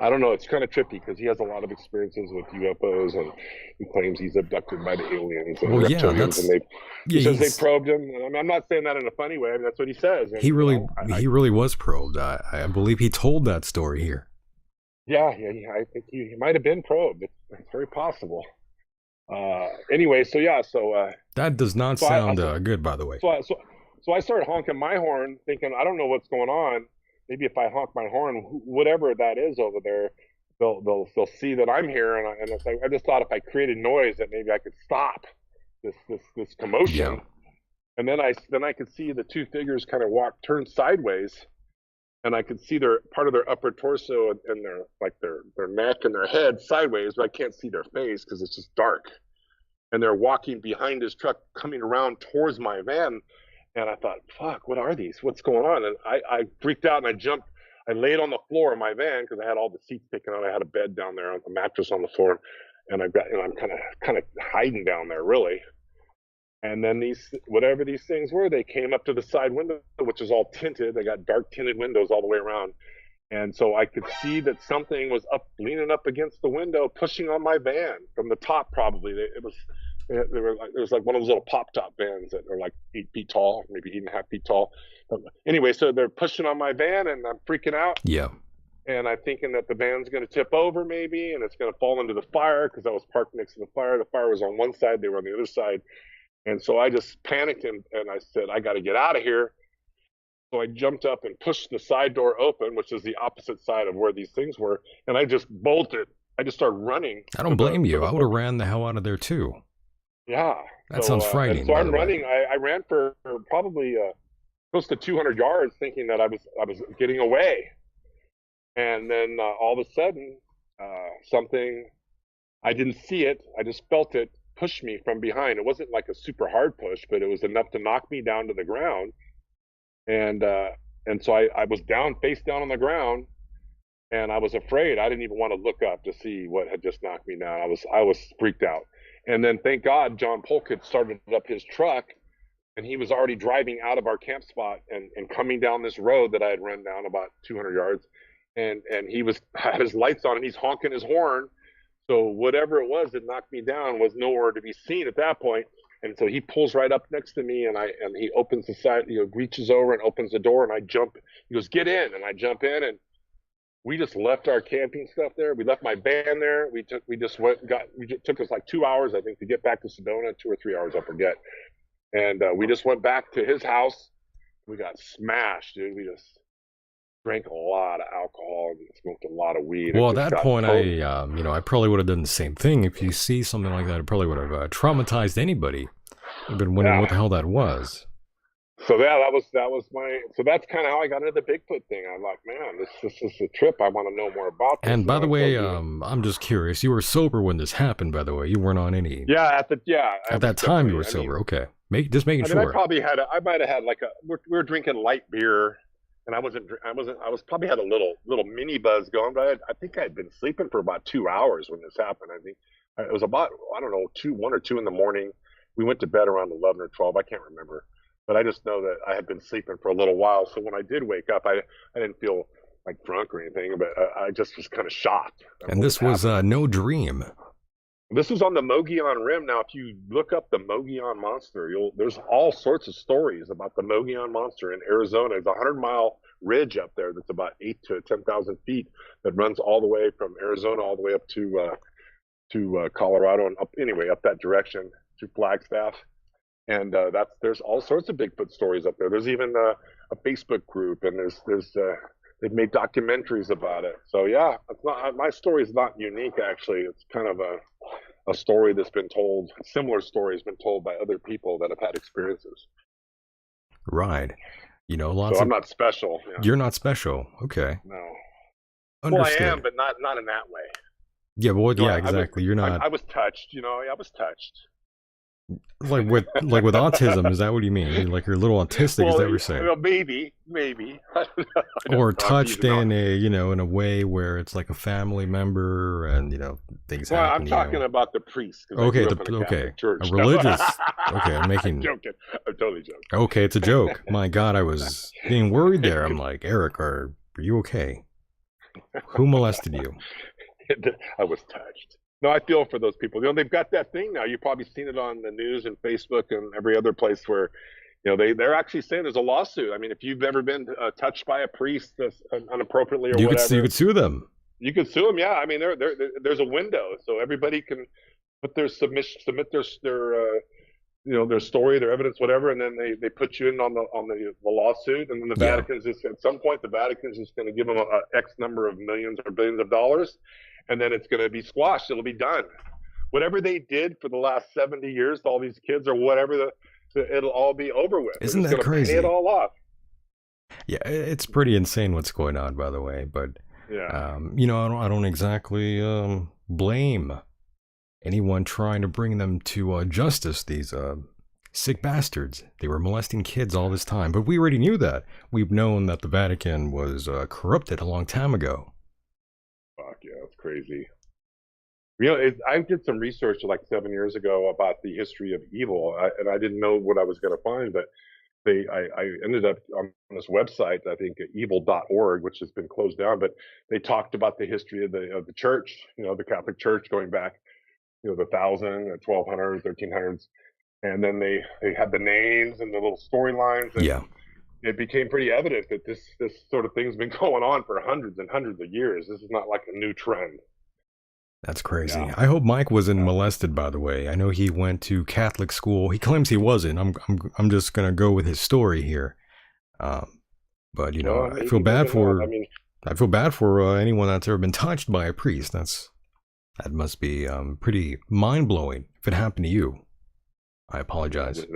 I don't know. It's kind of trippy because he has a lot of experiences with UFOs, and he claims he's abducted by the aliens and reptilians, and he says they probed him. And I mean, I'm not saying that in a funny way. I mean, that's what he says. And, he really was probed. I believe he told that story here. Yeah, I think he might have been probed. It's very possible. Anyway, so that does not sound good, by the way. So I started honking my horn, thinking, I don't know what's going on. Maybe if I honk my horn, whatever that is over there, they'll see that I'm here. And it's like, I just thought if I created noise that maybe I could stop this commotion. Yeah. And then I could see the two figures kind of turn sideways, and I could see their part of their upper torso and their neck and their head sideways, but I can't see their face because it's just dark. And they're walking behind his truck, coming around towards my van. And I thought, fuck, what are these? What's going on? And I freaked out, and I jumped. I laid on the floor of my van because I had all the seats taken out. I had a bed down there, on the mattress on the floor, and I'm kind of hiding down there, really. And then whatever these things were, they came up to the side window, which is all tinted. They got dark tinted windows all the way around. And so I could see that something was leaning up against the window, pushing on my van from the top. Probably it was like one of those little pop top vans that are like 8 feet tall, maybe 8.5 feet tall. But anyway, so they're pushing on my van, and I'm freaking out. Yeah. And I'm thinking that the van's going to tip over maybe, and it's going to fall into the fire because I was parked next to the fire. The fire was on one side, they were on the other side. And so I just panicked, and I said, I got to get out of here. So I jumped up and pushed the side door open, which is the opposite side of where these things were. And I just bolted. I just started running. I don't blame you. I would have ran the hell out of there too. Yeah. That sounds frightening. So I'm running. I ran for probably close to 200 yards thinking that I was getting away. And then all of a sudden, something, I didn't see it. I just felt it push me from behind. It wasn't like a super hard push, but it was enough to knock me down to the ground. And so I was face down on the ground, and I was afraid. I didn't even want to look up to see what had just knocked me down. I was freaked out. And then thank God John Polk had started up his truck, and he was already driving out of our camp spot and coming down this road that I had run down about 200 yards. And he had his lights on, and he's honking his horn. So whatever it was that knocked me down was nowhere to be seen at that point. And so he pulls right up next to me, and he opens the side, reaches over and opens the door, and I jump. He goes, "Get in," and I jump in, and we just left our camping stuff there. We left my van there. It took us like 2 hours, I think, to get back to Sedona, 2 or 3 hours, I forget. And we just went back to his house. We got smashed, dude. We just drank a lot of alcohol and smoked a lot of weed. Well, at that point, I probably would have done the same thing. If you see something like that, it probably would have traumatized anybody. I've been wondering what the hell that was. So that was my. So that's kind of how I got into the Bigfoot thing. I'm like, man, this is a trip. I want to know more about this. And by the way, I'm just curious. You were sober when this happened. By the way, you weren't on any. Yeah, at that time you were sober. Okay, just making sure. I might have had like we were drinking light beer. And I was probably had a little mini buzz going, but I think I had been sleeping for about 2 hours when this happened. I think it was about, I don't know, 1 or 2 in the morning. We went to bed around 11 or 12. I can't remember, but I just know that I had been sleeping for a little while. So when I did wake up, I didn't feel like drunk or anything, but I just was kind of shocked. And this was no dream. This was on the Mogollon Rim. Now, if you look up the Mogollon Monster, there's all sorts of stories about the Mogollon Monster in Arizona. It's a 100-mile ridge up there that's about 8,000 to 10,000 feet that runs all the way from Arizona all the way up to Colorado and up that direction to Flagstaff. And there's all sorts of Bigfoot stories up there. There's even a Facebook group, and there's they've made documentaries about it. So yeah, it's not, my story is not unique. Actually, it's kind of a story that's been told. A similar story has been told by other people that have had experiences. Right. You know, So lots I'm of. not special. Yeah. You're not special. Okay. No. Well, I am, Understood. but not in that way. Yeah, well, You know, yeah, exactly. You're not I was touched. You know, I was touched. like with autism. Is that what you mean? You're a little autistic. Is that what you're saying? Well, maybe. I don't Or know. I'm touched teasing on. in a in a way where it's like a family member, and things Well, happen I'm to talking you. about the priest because I Okay, grew up in a Catholic a church. religious. Okay, I'm I'm making. joking. I'm totally joking. Okay, it's a joke. My God, I was being worried there. I'm like, Eric, are you okay? Who molested you? I was touched. No, I feel for those people. You know, they've got that thing now. You've probably seen it on the news and Facebook and every other place where, you know, they're actually saying there's a lawsuit. I mean, if you've ever been touched by a priest inappropriately or whatever, You could sue them. you could sue them. Yeah, I mean, there's a window, so everybody can put their submit their story, their evidence, whatever, and then they put you in on the lawsuit, and then the Yeah. Vatican's just at some point the Vatican's just going to give them a X number of millions or billions of dollars, and then it's going to be squashed. It'll be done. Whatever they did for the last 70 years to all these kids or whatever, it'll all be over with. Isn't They're that just gonna crazy? Pay it all off. Yeah, it's pretty insane what's going on, by the way. But Yeah. I don't exactly blame anyone trying to bring them to justice. These sick bastards. They were molesting kids all this time, but we already knew that. We've known that the Vatican was corrupted a long time ago. Fuck yeah, it's crazy. You know, I did some research like 7 years ago about the history of evil, and I didn't know what I was going to find, but I ended up on this website, I think evil.org, which has been closed down, but they talked about the history of the church, you know, the Catholic Church going back, you know, the 1200s, 1300s, and then they had the names and the little storylines, and Yeah, it became pretty evident that this sort of thing's been going on for hundreds and hundreds of years. This is not like a new trend. that's crazy. Yeah. I hope Mike wasn't molested. By the way, I know he went to Catholic school. He claims he wasn't. I'm just gonna go with his story here. But Well, I feel bad maybe for. not. I mean, I feel bad for anyone that's ever been touched by a priest. That must be pretty mind blowing. If it happened to you, I apologize.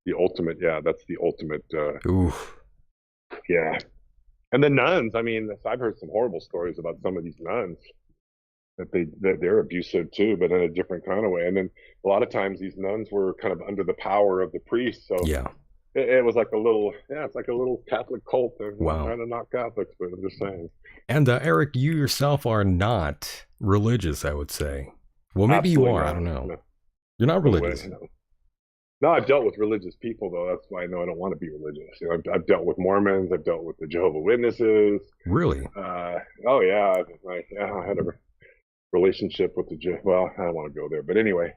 the ultimate, yeah, that's the ultimate. Oof. Yeah. And the nuns, I mean, I've heard some horrible stories about some of these nuns that they're abusive too, but in a different kind of way. And then a lot of times these nuns were kind of under the power of the priest. So Yeah. it was like it's like a little Catholic cult. They're Wow. trying to knock Catholics, but I'm just saying. And Eric, you yourself are not religious, I would say. Well, maybe Absolutely you are. not. I don't know. No, You're not no way, religious. no. No, I've dealt with religious people though. That's why I know I don't want to be religious. You know, I've dealt with Mormons. I've dealt with the Jehovah's Witnesses. Really? Oh yeah, I had a relationship with well, I don't want to go there, but anyway,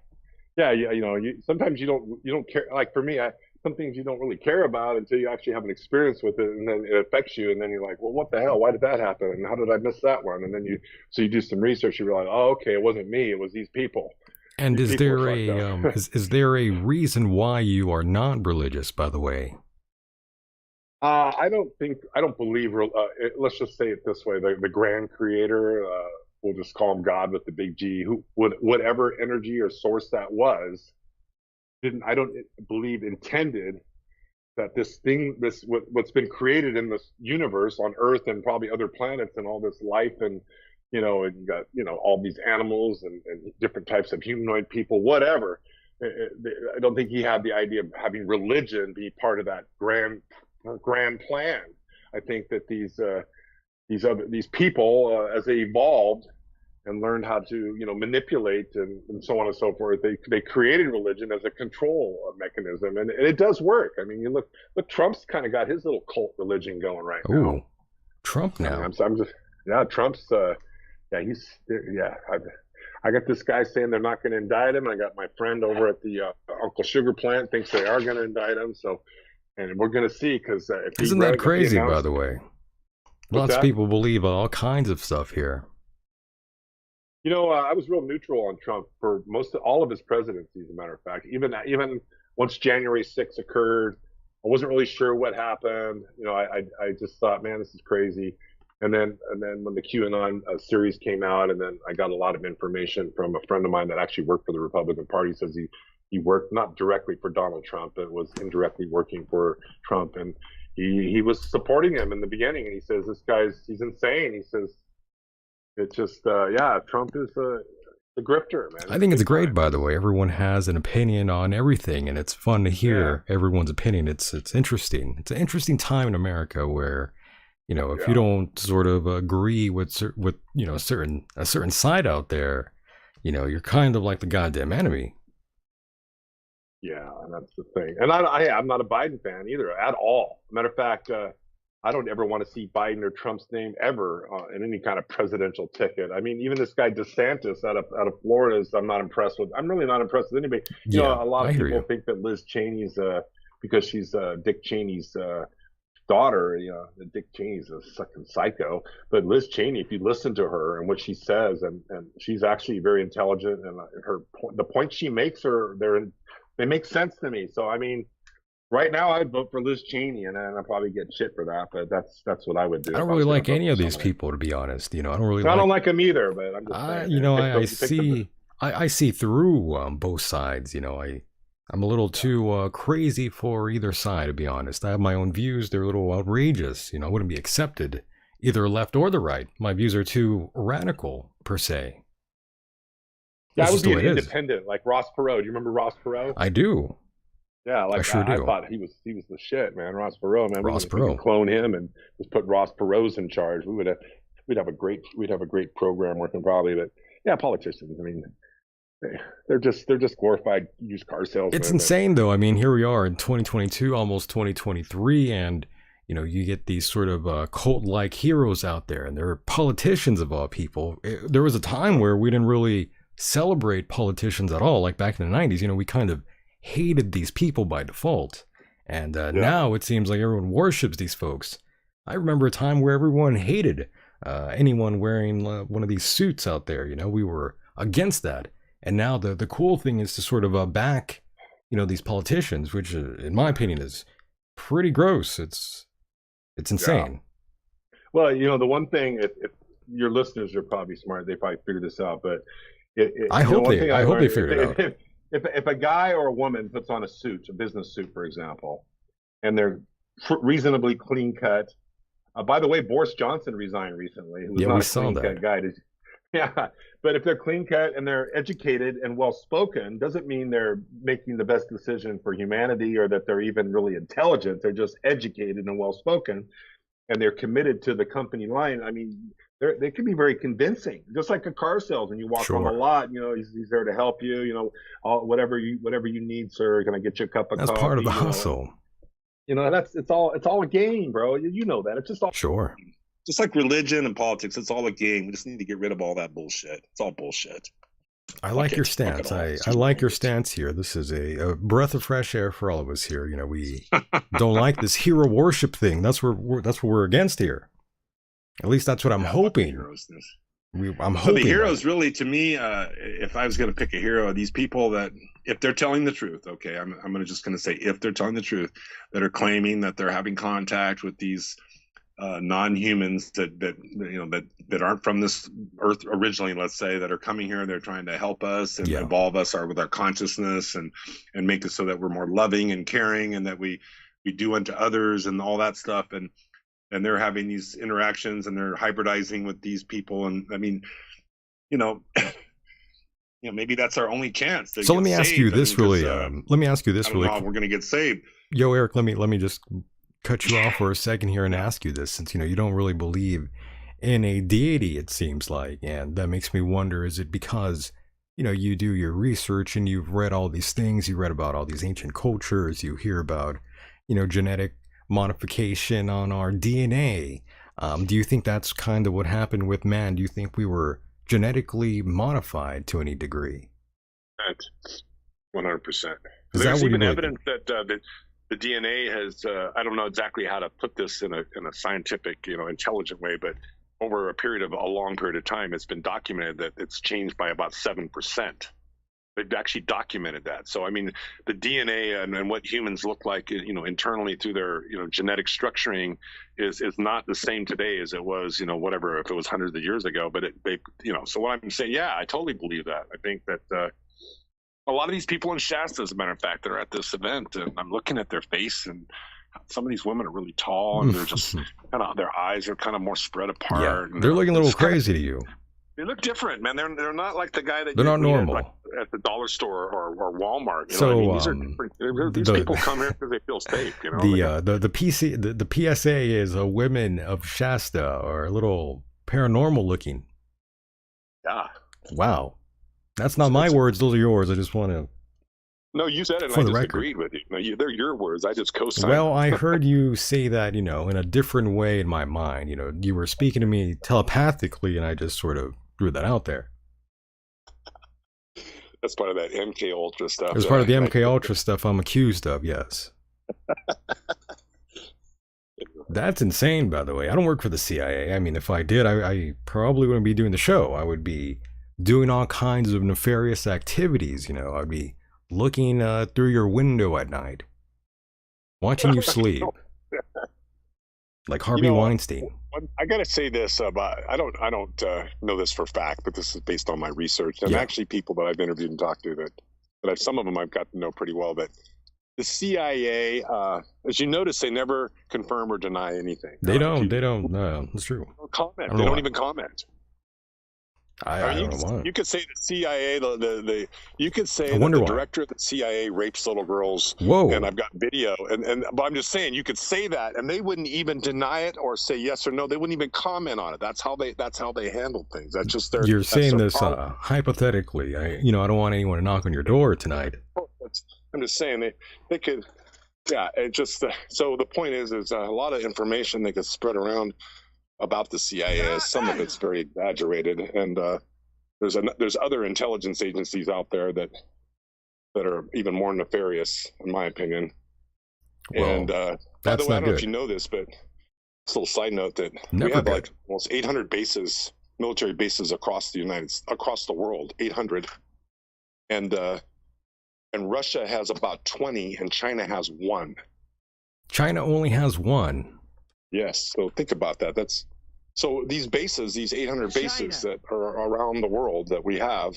yeah, you know, sometimes you don't care. Like for me, some things you don't really care about until you actually have an experience with it, and then it affects you, and then you're like, well, what the hell? Why did that happen? And how did I miss that one? And then you do some research, you realize, oh, okay, it wasn't me, it was these people. And These is people there are a fucked up. is there a reason why you are not religious? By the way. I don't believe. Let's just say it this way: the grand creator, we'll just call him God with the big G, who whatever energy or source that was, I don't believe intended that what's been created in this universe on Earth and probably other planets and all this life and and you got all these animals and different types of humanoid people, whatever. I don't think he had the idea of having religion be part of that grand plan. I think that these people, as they evolved and learned how to manipulate and so on and so forth, they created religion as a control mechanism, and it does work. I mean, you look, Trump's kind of got his little cult religion going right now. Ooh, Trump now. I'm just Trump's I got this guy saying they're not going to indict him. I got my friend over at the Uncle Sugar plant thinks they are going to indict him. So, and we're going to see because isn't that crazy? By the way, lots of people believe all kinds of stuff here. I was real neutral on Trump for all of his presidency. As a matter of fact, even once January 6th occurred, I wasn't really sure what happened. I just thought, man, this is crazy. And then when the QAnon series came out, and then I got a lot of information from a friend of mine that actually worked for the Republican Party. Says he worked not directly for Donald Trump, but was indirectly working for Trump, and he was supporting him in the beginning. And he says he's insane. He says it's just Trump is a grifter, man. I think it's great, by the way. Everyone has an opinion on everything, and it's fun to hear everyone's opinion. It's interesting. It's an interesting time in America where, if you don't sort of agree with a certain side out there, you're kind of like the goddamn enemy. Yeah, and that's the thing. And I'm not a Biden fan either, at all. Matter of fact, I don't ever want to see Biden or Trump's name ever in any kind of presidential ticket. I mean, even this guy DeSantis out of Florida I'm not impressed with. I'm really not impressed with anybody. A lot of people think that Liz Cheney's because she's Dick Cheney's daughter. That Dick Cheney's a fucking psycho. But Liz Cheney, if you listen to her and what she says, and she's actually very intelligent, and the points she makes they make sense to me. So I mean, right now I'd vote for Liz Cheney, and I'll probably get shit for that, but that's what I would do. I don't really like any of these people, to be honest. I don't like them either, but I'm just saying. I see through both sides. I'm a little too crazy for either side, to be honest. I have my own views. They're a little outrageous. I wouldn't be accepted either left or the right. My views are too radical, per se. Yeah, I would be an independent, like Ross Perot. Do you remember Ross Perot? I do. Yeah, like I sure do. I thought he was the shit, man. Ross Perot, man. Ross We could clone him and just put Ross Perot's in charge. We'd have a great program working probably. But yeah, politicians. I mean, they're just glorified used car salesmen. It's insane though. I mean, here we are in 2022, almost 2023, and you get these sort of cult-like heroes out there, and they're politicians of all people. There was a time where we didn't really celebrate politicians at all, like back in the 90s. We kind of hated these people by default, and now it seems like everyone worships these folks. I remember a time where everyone hated anyone wearing one of these suits out there. We were against that, and now the cool thing is to sort of back these politicians, which in my opinion is pretty gross. It's insane. Yeah. Well, the one thing, if your listeners are probably smart, they probably figure this out, but I hope they figure it out. If a guy or a woman puts on a business suit, for example, and they're reasonably clean cut. By the way, Boris Johnson resigned recently. Who was not a clean cut guy. Yeah, but if they're clean cut and they're educated and well spoken, doesn't mean they're making the best decision for humanity or that they're even really intelligent. They're just educated and well spoken, and they're committed to the company line. I mean, they can be very convincing, just like a car salesman. You walk on the lot, he's there to help you. Whatever you need, sir. Can I get you a cup of coffee? That's part of the hustle. It's all a game, bro. You know that. It's just all sure. Just like religion and politics, it's all a game. We just need to get rid of all that bullshit. It's all bullshit. I like your stance. I like your stance here. This is a breath of fresh air for all of us here. We don't like this hero worship thing. That's what we're against here. At least that's what I'm hoping. I'm hoping. So the heroes, really, to me, if I was going to pick a hero, these people that, if they're telling the truth, okay, I'm just going to say if they're telling the truth, that are claiming that they're having contact with these non-humans that aren't from this earth originally, let's say, that are coming here, they're trying to help us and evolve us with our consciousness and make it so that we're more loving and caring, and that we do unto others and all that stuff, and they're having these interactions and they're hybridizing with these people, and I mean, maybe that's our only chance. So let me ask you this really. Let me ask you this really. We're going to get saved. Yo, Eric, let me just cut you off for a second here and ask you this, since you don't really believe in a deity, it seems like, and that makes me wonder: is it because you do your research and you've read all these things, you read about all these ancient cultures, you hear about genetic modification on our DNA? Do you think that's kind of what happened with man? Do you think we were genetically modified to any degree? That's 100%. Is There's that even evidence that the DNA has, I don't know exactly how to put this in a scientific, intelligent way, but over a long period of time, it's been documented that it's changed by about 7%. They've actually documented that. So, I mean, the DNA and what humans look like, internally through their, genetic structuring is not the same today as it was, whatever, if it was hundreds of years ago. But so what I'm saying, yeah, I totally believe that. I think that a lot of these people in Shasta, as a matter of fact, that are at this event, and I'm looking at their face, and some of these women are really tall, and they're just kind of, their eyes are kind of more spread apart. Yeah, and they're looking a little crazy to you. They look different, man. They're not like the guy that they're not normal at the dollar store or Walmart. So what I mean? These are different. These people come here because they feel safe. The PSA is women of Shasta are a little paranormal looking. Yeah. Wow, that's not my words. Those are yours. I just want to. No, you said it, and I just agreed with you. No, they're your words. I just co-signed. Well, I heard you say that, in a different way in my mind. You were speaking to me telepathically, and I just sort of threw that out there. That's part of that MK Ultra stuff. It's part of the MK Ultra stuff I'm accused of, yes. That's insane, by the way. I don't work for the CIA. I mean, if I did, I probably wouldn't be doing the show. I would be doing all kinds of nefarious activities, I'd be looking through your window at night, watching you sleep, like Harvey Weinstein. I gotta say this about I don't know this for fact, but this is based on my research and actually people that I've interviewed and talked to that some of them I've got to know pretty well. But the CIA, as you notice, they never confirm or deny anything. They don't. No, it's true. Comment. They don't even comment. I don't know why. You could say the CIA, you could say that the director of the CIA rapes little girls. Whoa! And I've got video, but I'm just saying you could say that, and they wouldn't even deny it or say yes or no. They wouldn't even comment on it. That's how they handle things. That's just their. You're saying this hypothetically. I don't want anyone to knock on your door tonight. I'm just saying they could. Yeah, it just so the point is a lot of information that gets spread around about the CIA. Some of it's very exaggerated, and there's other intelligence agencies out there that are even more nefarious, in my opinion. Well, and by the way, I don't know if you know this, but just a little side note that we have like almost 800 bases, military bases across the world, 800, and Russia has about 20, and China has 1. China only has 1. Yes, so think about that. So these bases, these 800 bases that are around the world that we have,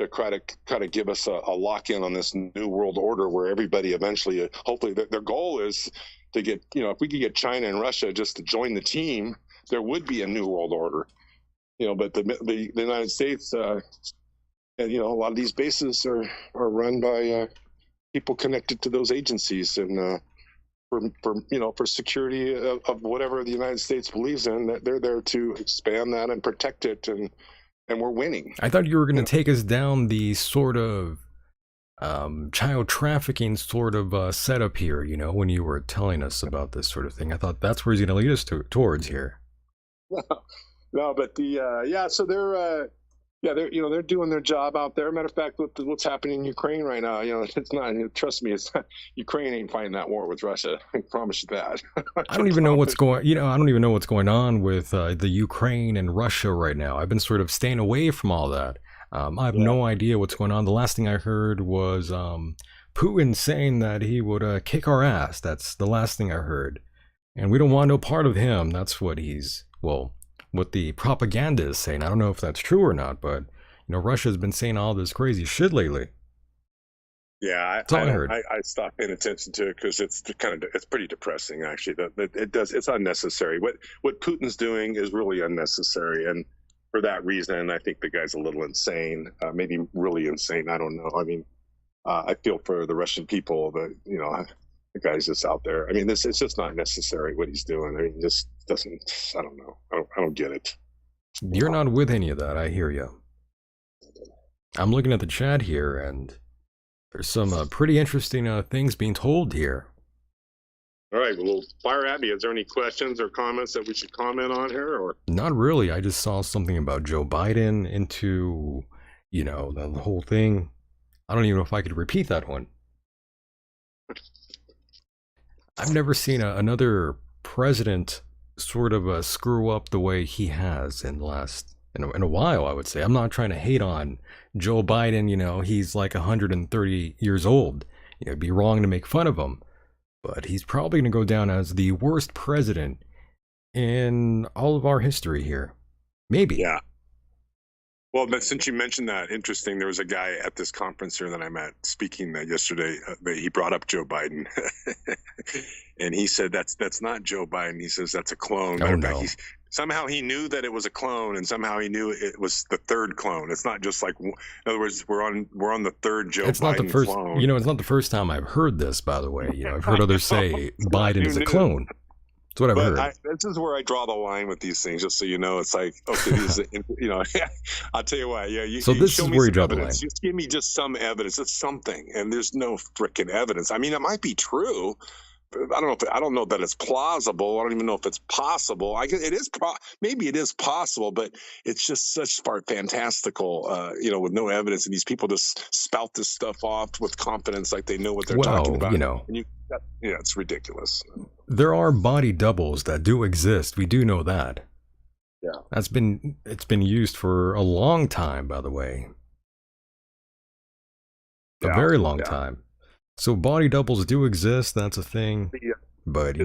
to try to give us a lock in on this new world order where everybody eventually, hopefully, their goal is to get, if we could get China and Russia just to join the team, there would be a new world order. But the United States, and a lot of these bases are run by people connected to those agencies, and for security of whatever the United States believes in, that they're there to expand that and protect it, and we're winning. I thought you were going to take us down the sort of child trafficking sort of setup here, when you were telling us about this sort of thing. I thought that's where he's going to lead us towards here. No, but so they're doing their job out there. Matter of fact, what's happening in Ukraine right now, it's not. Trust me, it's not, Ukraine ain't fighting that war with Russia. I promise you that. I don't even know what's going. I don't even know what's going on with the Ukraine and Russia right now. I've been sort of staying away from all that. I have no idea what's going on. The last thing I heard was Putin saying that he would kick our ass. That's the last thing I heard, and we don't want no part of him. That's what what the propaganda is saying. I don't know if that's true or not, but Russia's been saying all this crazy shit lately. Yeah, I stopped paying attention to it because it's pretty depressing, actually. It's unnecessary. What Putin's doing is really unnecessary, and for that reason, I think the guy's a little insane, maybe really insane. I don't know. I mean, I feel for the Russian people that the guy's just out there. I mean, it's just not necessary what he's doing. I mean, just doesn't. I don't know. I don't get it. You're not with any of that. I hear you. I'm looking at the chat here, and there's some pretty interesting things being told here. All right, well, fire at me. Is there any questions or comments that we should comment on here, or not really? I just saw something about Joe Biden into, the whole thing. I don't even know if I could repeat that one. I've never seen another president sort of screw up the way he has in the last in a while, I would say. I'm not trying to hate on Joe Biden. He's like 130 years old. It'd be wrong to make fun of him, but he's probably going to go down as the worst president in all of our history here. Maybe. Yeah. Well, but since you mentioned that, interesting. There was a guy at this conference here that I met speaking yesterday. He brought up Joe Biden, and he said that's not Joe Biden. He says that's a clone. Oh, no. Somehow he knew that it was a clone, and somehow he knew it was the third clone. It's not just like, in other words, we're on the third Joe it's Biden not the first clone. It's not the first time I've heard this, by the way. I've heard others say Biden is a clone. That's what I've heard. This is where I draw the line with these things, just so you know. It's like, okay, I'll tell you what. Yeah, so this is where you draw the line. Just give me just some evidence. It's something, and there's no freaking evidence. I mean, it might be true. I don't know that it's plausible. I don't even know if it's possible. Maybe it is possible, but it's just such fantastical, with no evidence. And these people just spout this stuff off with confidence, like they know what they're talking about. It's ridiculous. There are body doubles that do exist. We do know that. Yeah, it's been used for a long time, by the way. A very long time. So body doubles do exist. That's a thing. But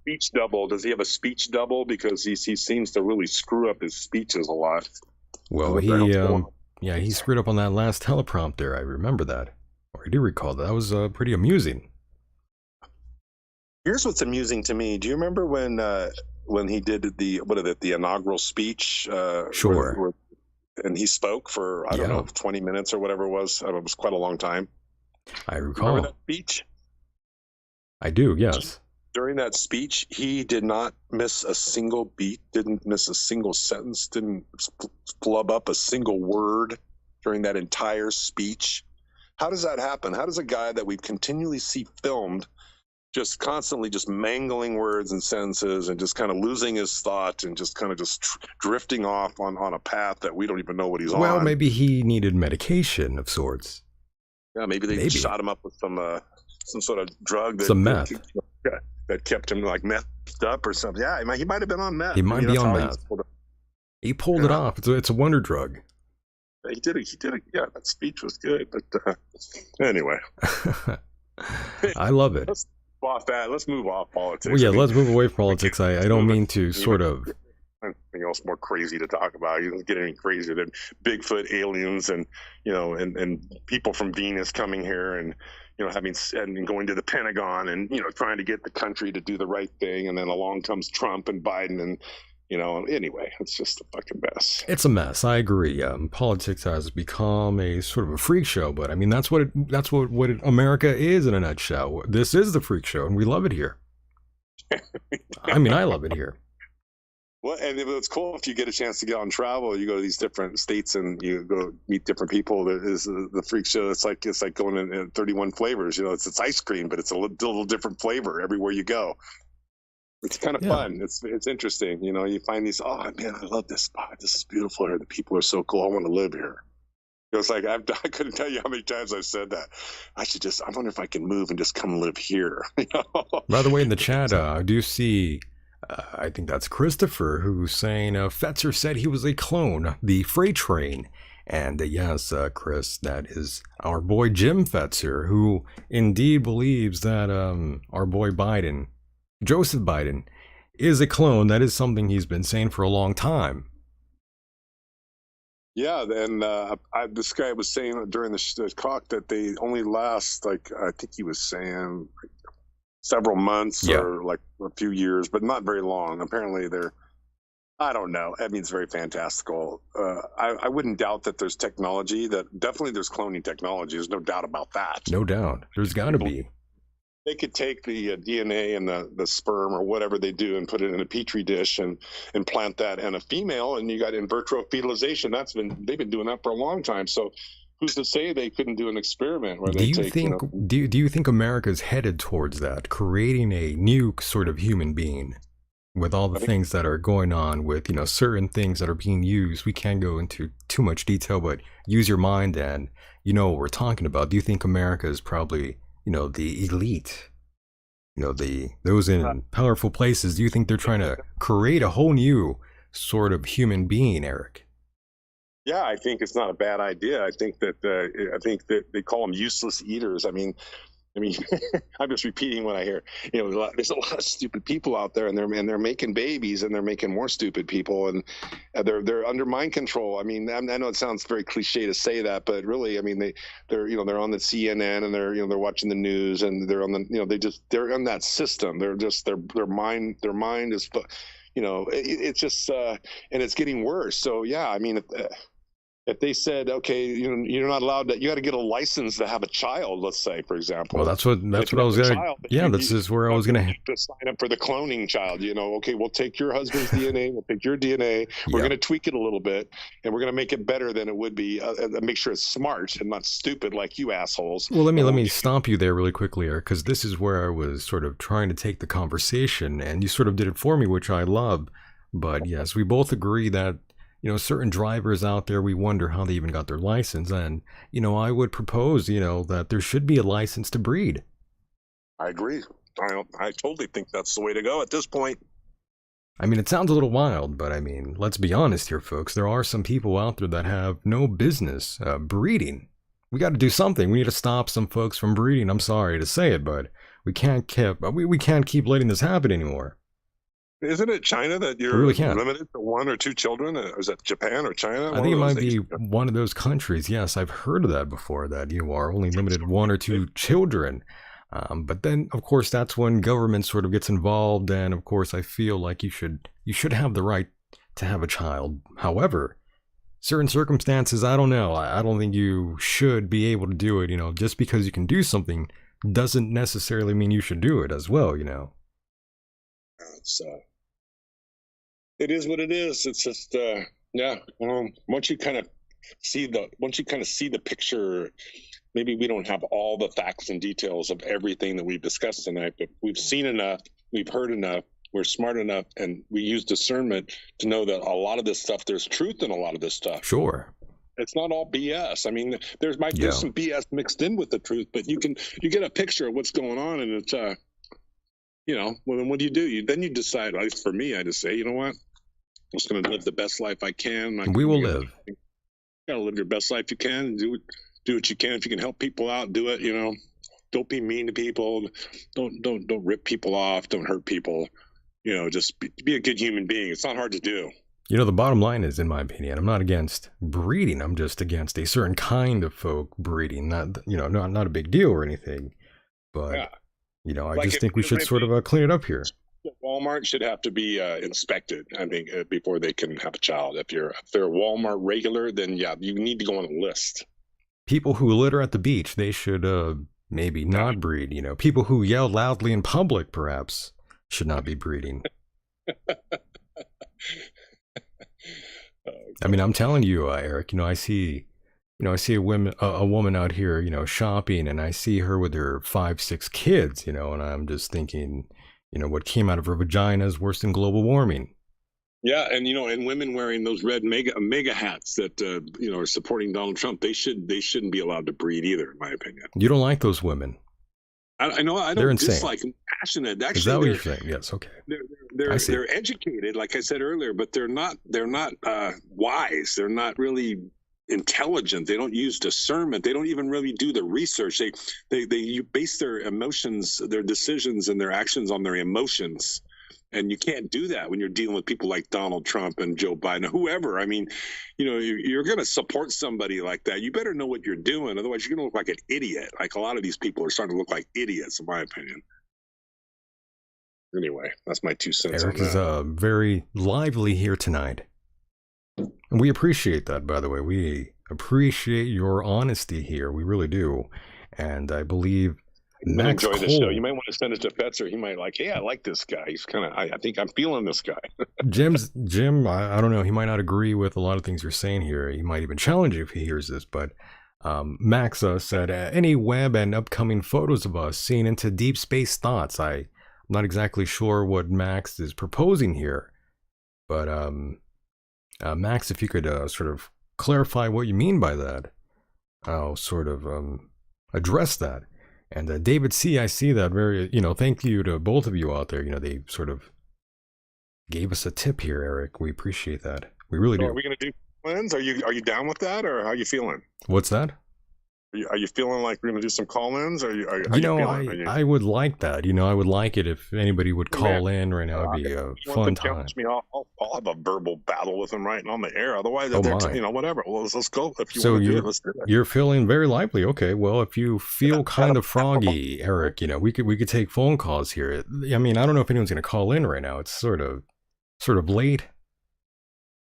speech double. Does he have a speech double? Because he seems to really screw up his speeches a lot. Well, he screwed up on that last teleprompter. I remember that, or I do recall that. That was pretty amusing. Here's what's amusing to me. Do you remember when he did the inaugural speech? Sure. And he spoke for I don't know 20 minutes or whatever it was. It was quite a long time. I recall. Remember that speech? I do, yes. During that speech, he did not miss a single beat, didn't miss a single sentence, didn't flub up a single word during that entire speech. How does that happen? How does a guy that we continually see filmed just constantly just mangling words and sentences and just kind of losing his thought and just kind of just drifting off on a path that we don't even know what he's on? Well, maybe he needed medication of sorts. Yeah, maybe they shot him up with some sort of drug some meth that kept him like methed up or something. Yeah, he might have been on meth. He might be on meth. He pulled it off. It's a wonder drug. He did it. Yeah, that speech was good. But anyway, I love it. Let's move off politics. Well, yeah, let's move away from politics. I don't mean to sort of. Anything else more crazy to talk about? You don't get any crazier than Bigfoot, aliens, and and people from Venus coming here and and going to the Pentagon and trying to get the country to do the right thing, and then along comes Trump and Biden and anyway, it's just a fucking mess. It's a mess. I agree. Politics has become a sort of a freak show, but I mean that's what America is in a nutshell. This is the freak show, and we love it here. I mean, I love it here. Well, and it's cool if you get a chance to get on travel. You go to these different states and you go meet different people. That is the freak show. It's like going in 31 flavors. It's ice cream, but it's a little different flavor everywhere you go. It's kind of fun. It's interesting. You find these. Oh man, I love this spot. This is beautiful here. The people are so cool. I want to live here. It's like I couldn't tell you how many times I've said that. I wonder if I can move and just come live here. By the way, in the chat, I do see. I think that's Christopher who's saying Fetzer said he was a clone, the freight train. And yes, Chris, that is our boy Jim Fetzer, who indeed believes that our boy Biden, Joseph Biden, is a clone. That is something he's been saying for a long time. Yeah, and this guy was saying during the talk that they only last, I think he was saying several months or like a few years, but not very long. Apparently I don't know. I mean, it's very fantastical. I wouldn't doubt that there's technology definitely there's cloning technology. There's no doubt about that. No doubt. There's got to be. They could take the DNA and the sperm or whatever they do and put it in a petri dish and implant that in a female, and you got in vitro fertilization. They've been doing that for a long time. So who's to say they couldn't do an experiment where they do you think America's headed towards that, creating a new sort of human being with all the things that are going on with, certain things that are being used? We can't go into too much detail, but use your mind and what we're talking about. Do you think America is probably, the elite, those in powerful places? Do you think they're trying to create a whole new sort of human being, Eric? Yeah, I think it's not a bad idea. I think that they call them useless eaters. I mean, I'm just repeating what I hear. There's a lot of stupid people out there, and they're making babies, and they're making more stupid people, and they're under mind control. I mean, I know it sounds very cliche to say that, but really, I mean, they're on the CNN, and they're watching the news, and they're on the they're in that system. They're just their mind is, it's just and it's getting worse. So yeah, I mean. If they said, okay, you're not allowed to, you got to get a license to have a child, let's say, for example. Well, that's what I was gonna. Yeah, this is where I was gonna to sign up for the cloning child. Okay, we'll take your husband's DNA, we'll take your DNA, we're gonna tweak it a little bit, and we're gonna make it better than it would be, and make sure it's smart and not stupid like you assholes. Well, let me stop you there really quickly, Eric, because this is where I was sort of trying to take the conversation, and you sort of did it for me, which I love. But yes, we both agree that. Certain drivers out there, we wonder how they even got their license. And, I would propose, that there should be a license to breed. I agree. I totally think that's the way to go at this point. I mean, it sounds a little wild, but I mean, let's be honest here, folks. There are some people out there that have no business breeding. We got to do something. We need to stop some folks from breeding. I'm sorry to say it, but we can't keep letting this happen anymore. Isn't it China that you're really limited to 1 or 2 children? Or is that Japan or China? I think it might be one of those countries. Yes, I've heard of that before, that you are only limited to 1 or 2 children. But then, of course, that's when government sort of gets involved. And, of course, I feel like you should have the right to have a child. However, certain circumstances, I don't know. I don't think you should be able to do it. Just because you can do something doesn't necessarily mean you should do it as well, It is what it is. It's just once you kind of see the picture, maybe we don't have all the facts and details of everything that we've discussed tonight, but we've seen enough, we've heard enough, we're smart enough, and we use discernment to know that a lot of this stuff, there's truth in a lot of this stuff. Sure. It's not all BS. I mean, there's some BS mixed in with the truth, but you get a picture of what's going on, and it's well, then what do? Then you decide. At least for me, I just say, you know what? I'm just going to live the best life I can. We will live. You got to live your best life you can. Do what you can. If you can help people out, do it. Don't be mean to people. Don't rip people off. Don't hurt people. Just be a good human being. It's not hard to do. The bottom line is, in my opinion, I'm not against breeding. I'm just against a certain kind of folk breeding. Not a big deal or anything, but. Yeah. I just think we should sort of clean it up here. Walmart should have to be inspected, I think, before they can have a child. If they're a Walmart regular, then yeah, you need to go on a list. People who litter at the beach, they should maybe not breed. People who yell loudly in public, perhaps, should not be breeding. I mean, I'm telling you, Eric. I see a woman out here, shopping, and I see her with her 5-6 kids, and I'm just thinking, what came out of her vagina is worse than global warming. Yeah, and women wearing those red mega hats that are supporting Donald Trump, they shouldn't be allowed to breed either, in my opinion. You don't like those women. I know. I They're don't insane. dislike them. Passionate. Actually, is that what you're saying? Yes. Okay. They're educated, like I said earlier, but they're not wise. They're not really intelligent. They don't use discernment. They don't even really do the research. They base their emotions, their decisions, and their actions on their emotions. And you can't do that when you're dealing with people like Donald Trump and Joe Biden, whoever. I mean, you're going to support somebody like that. You better know what you're doing. Otherwise, you're going to look like an idiot. Like a lot of these people are starting to look like idiots, in my opinion. Anyway, that's my 2 cents. Eric is very lively here tonight. And we appreciate that, by the way. We appreciate your honesty here. We really do. And I believe Max enjoy Cole, the show. You might want to send it to Fetzer. He might hey, I like this guy. He's kind of, I think I'm feeling this guy. Jim, I don't know. He might not agree with a lot of things you're saying here. He might even challenge you if he hears this. But Max said, any web and upcoming photos of us seen into deep space thoughts. I'm not exactly sure what Max is proposing here. But Max, if you could sort of clarify what you mean by that, I'll sort of address that. And David C., I see that very, thank you to both of you out there. They sort of gave us a tip here, Eric. We appreciate that. We really do. Are we going call-ins? Are you down with that, or how you feeling? What's that? Are you feeling like we're gonna do some call-ins? Or how You you know, feeling? I would like that. You know, I would like it if anybody would call in right now. It'd be a fun time. Challenge me, I'll have a verbal battle with him right on the air. Otherwise, Oh, they're my. you know, whatever. Well, let's go. If you So want to do it, let's do it. you're feeling very lively. Okay, well, if you feel kind of froggy, Eric, you know, we could take phone calls here. I mean, I don't know if anyone's going to call in right now. It's sort of late.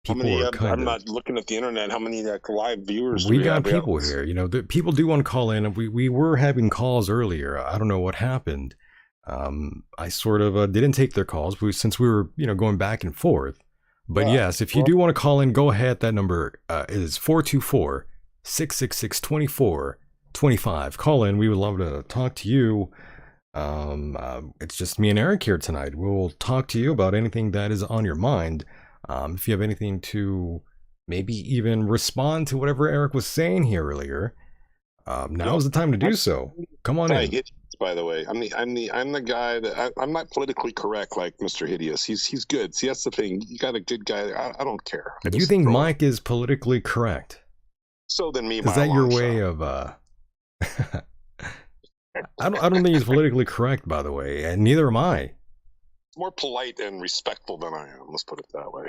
People are kind I'm of. not looking at the internet. How many live viewers? We got people here. You know, people do want to call in. We were having calls earlier. I don't know what happened. I sort of didn't take their calls since we were, you know, going back and forth. But yes, if you do want to call in, go ahead. That number is 424-666-2425. Call in. We would love to talk to you. It's just me and Eric here tonight. We'll talk to you about anything that is on your mind. If you have anything to maybe even respond to whatever Eric was saying here earlier, now's the time to do so. Come on in. By the way, I'm the guy that I'm not politically correct like Mr. Hideous. He's good. See, that's the thing. You got a good guy. I don't care. You think Mike is politically correct? So then me. Is that your way of? I don't think he's politically correct, by the way, and neither am I. More polite and respectful than I am. Let's put it that way.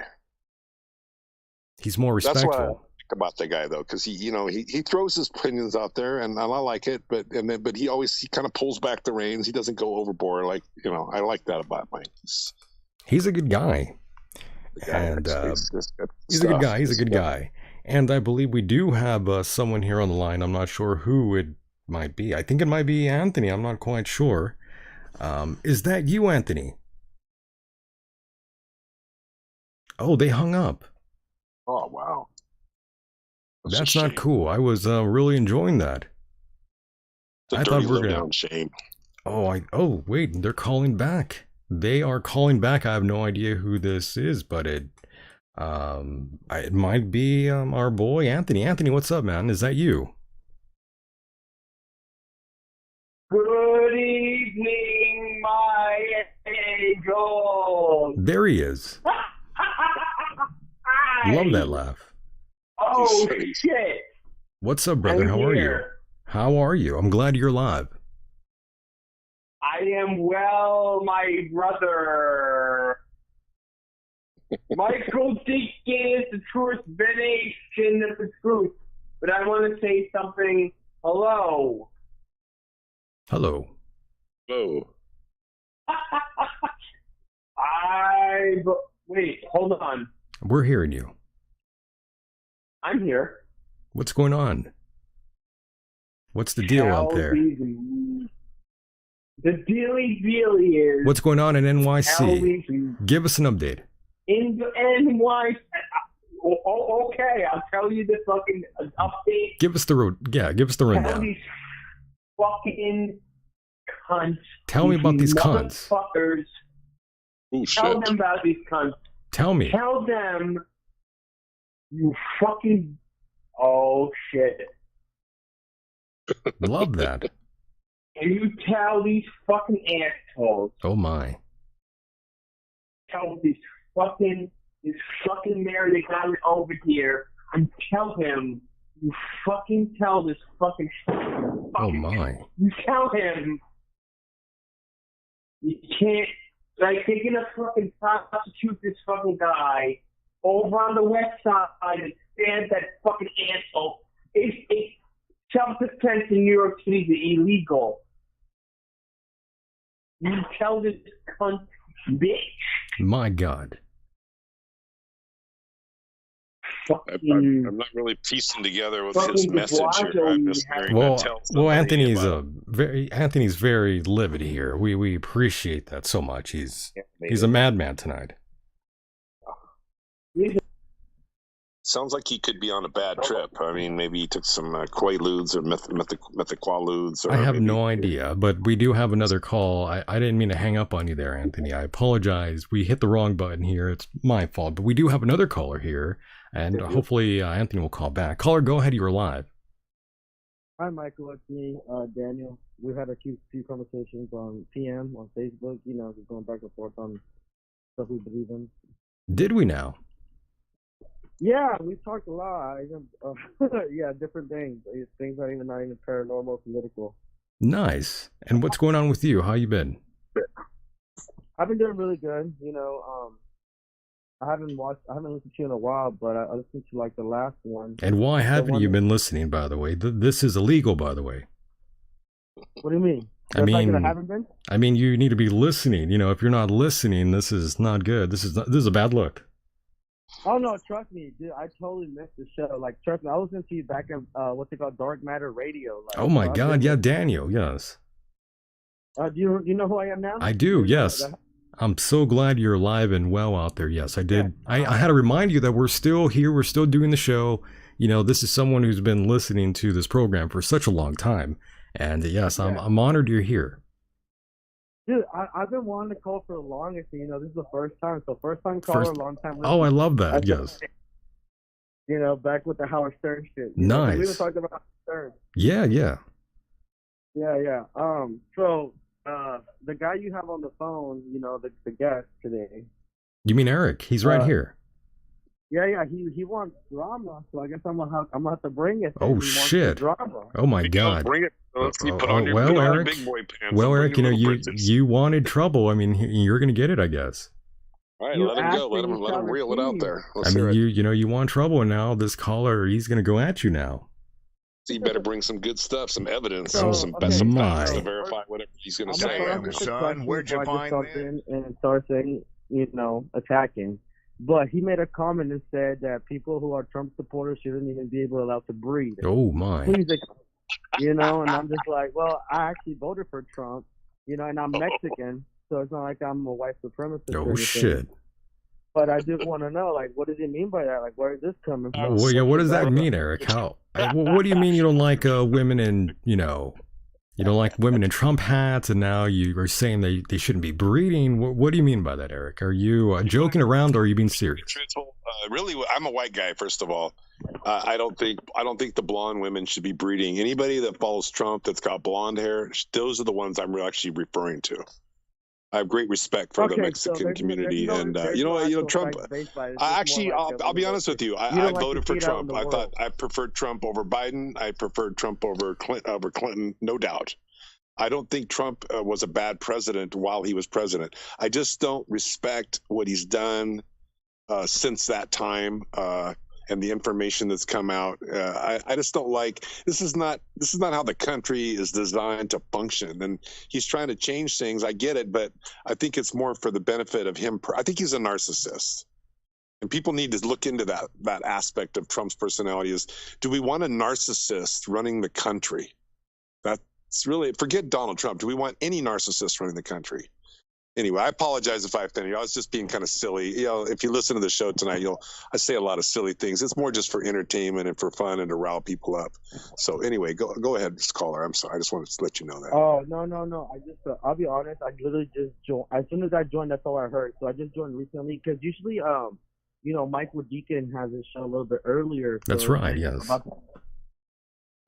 He's more respectful. That's what I like about the guy, though, because he throws his opinions out there, and I like it. But he kind of pulls back the reins. He doesn't go overboard. Like I like that about Mike. He's a good guy, and he's a good guy. He's a good guy, and I believe we do have someone here on the line. I'm not sure who it might be. I think it might be Anthony. I'm not quite sure. Is that you, Anthony? Oh, they hung up. Oh, wow. That's not cool. I was really enjoying that. I thought we were going to shame. Oh, wait, they're calling back. They are calling back. I have no idea who this is, but it might be our boy Anthony. Anthony, what's up, man? Is that you? Good evening, my angel. There he is. Love that laugh. Oh, shit. What's up, brother? How are you? How are you? I'm glad you're live. I am well, my brother. Michael Deacon is the truest venation of the truth. But I want to say something. Hello. Hello. Hello. Wait, hold on. We're hearing you. I'm here. What's going on? What's the deal out there? The dealy is... What's going on in NYC? Give us an update. In the NYC... okay, I'll tell you the fucking update. Give us the rundown. Tell these fucking cunts. Tell me about these cunts. Motherfuckers. Tell them about these cunts. Tell me. Tell them, you fucking... Oh, shit. Love that. And you tell these fucking assholes. Oh, my. Tell this fucking mayor they got over here, and tell him, you fucking tell this fucking... Oh, my. You tell him, you can't... Like, they're gonna fucking prosecute this fucking guy over on the west side and stand that fucking asshole. It's self-defense in New York City is illegal. You tell this cunt bitch. My God. I'm not really piecing together with his message here. I'm just well, Anthony's very livid here. We appreciate that so much. He's a madman tonight. Sounds like he could be on a bad trip. I mean, maybe he took some Quaaludes or methaqualudes. I have no idea, but we do have another call. I didn't mean to hang up on you there, Anthony. I apologize. We hit the wrong button here. It's my fault. But we do have another caller here, and hopefully Anthony will call back. Caller, go ahead. You're live. Hi, Michael. It's me, Daniel. We've had a few conversations on PM, on Facebook, just going back and forth on stuff we believe in. Did we now? Yeah, we talked a lot. Yeah, different things. Things not even paranormal, political. Nice. And what's going on with you? How you been? I've been doing really good. I haven't listened to you in a while, but I listened to like the last one. And why haven't one you been listening, by the way? This is illegal, by the way. What do you mean? I mean, I haven't been? I mean, you need to be listening. If you're not listening, this is not good. This is a bad look. Oh no, trust me, dude. I totally missed the show. Like, trust me, I was into you back in what's it called, Dark Matter Radio. Like, Oh my God, yeah, Daniel, yes. Do you know who I am now? I do, yes. I'm so glad you're alive and well out there. Yes, I did. Yeah. I had to remind you that we're still here. We're still doing the show. This is someone who's been listening to this program for such a long time. And yes, yeah. I'm honored you're here. Dude, I've been wanting to call for the longest. This is the first time. So first time caller, long time listener. Oh, I love that. Yes. Back with the Howard Stern shit. Nice. We were talking about Stern. Yeah. Yeah. So the guy you have on the phone, the guest today. You mean Erik? He's right here. Yeah. He wants drama, so I guess I'm gonna have to bring it. Oh shit! Drama. Oh my God! Bring it. Let's put on your Erik, big boy pants. Well, Erik, you wanted trouble. I mean, you're gonna get it, I guess. All right, let him go. Let him reel it out there. I mean, you want trouble, and now this caller, he's gonna go at you now. So you better bring some good stuff, some evidence, some facts to verify whatever he's gonna say. Damn, son, where'd you find that? And start saying, attacking. But he made a comment and said that people who are Trump supporters shouldn't even be allowed to breed. Oh my! Please, and I'm just like, well, I actually voted for Trump, and I'm Mexican, so it's not like I'm a white supremacist. Oh shit! But I just want to know, like, what does he mean by that? Like, where is this coming from? Well, yeah, what does that mean, Erik? How? What do you mean you don't like women in, you don't like women in Trump hats, and now you are saying they shouldn't be breeding? What do you mean by that, Erik? Are you joking around, or are you being serious? Really, I'm a white guy. First of all, I don't think the blonde women should be breeding. Anybody that follows Trump that's got blonde hair, those are the ones I'm actually referring to. I have great respect for the Mexican community, and Trump. I'll be honest with you. I voted for Trump. I thought I preferred Trump over Biden. I preferred Trump over Clinton, no doubt. I don't think Trump was a bad president while he was president. I just don't respect what he's done since that time. And the information that's come out, I just don't like. This is not how the country is designed to function. And he's trying to change things. I get it, but I think it's more for the benefit of him. I think he's a narcissist, and people need to look into that aspect of Trump's personality. Is, do we want a narcissist running the country? That's really, forget Donald Trump. Do we want any narcissist running the country? Anyway, I apologize if I offended you. I was just being kind of silly. If you listen to the show tonight, I say a lot of silly things. It's more just for entertainment and for fun and to rile people up. So anyway, go ahead, caller. I'm sorry. I just wanted to let you know that. Oh, no. I just, I'll be honest. I literally just joined. As soon as I joined, that's all I heard. So I just joined recently because usually, Michael Deacon has his show a little bit earlier. So that's right. Yes.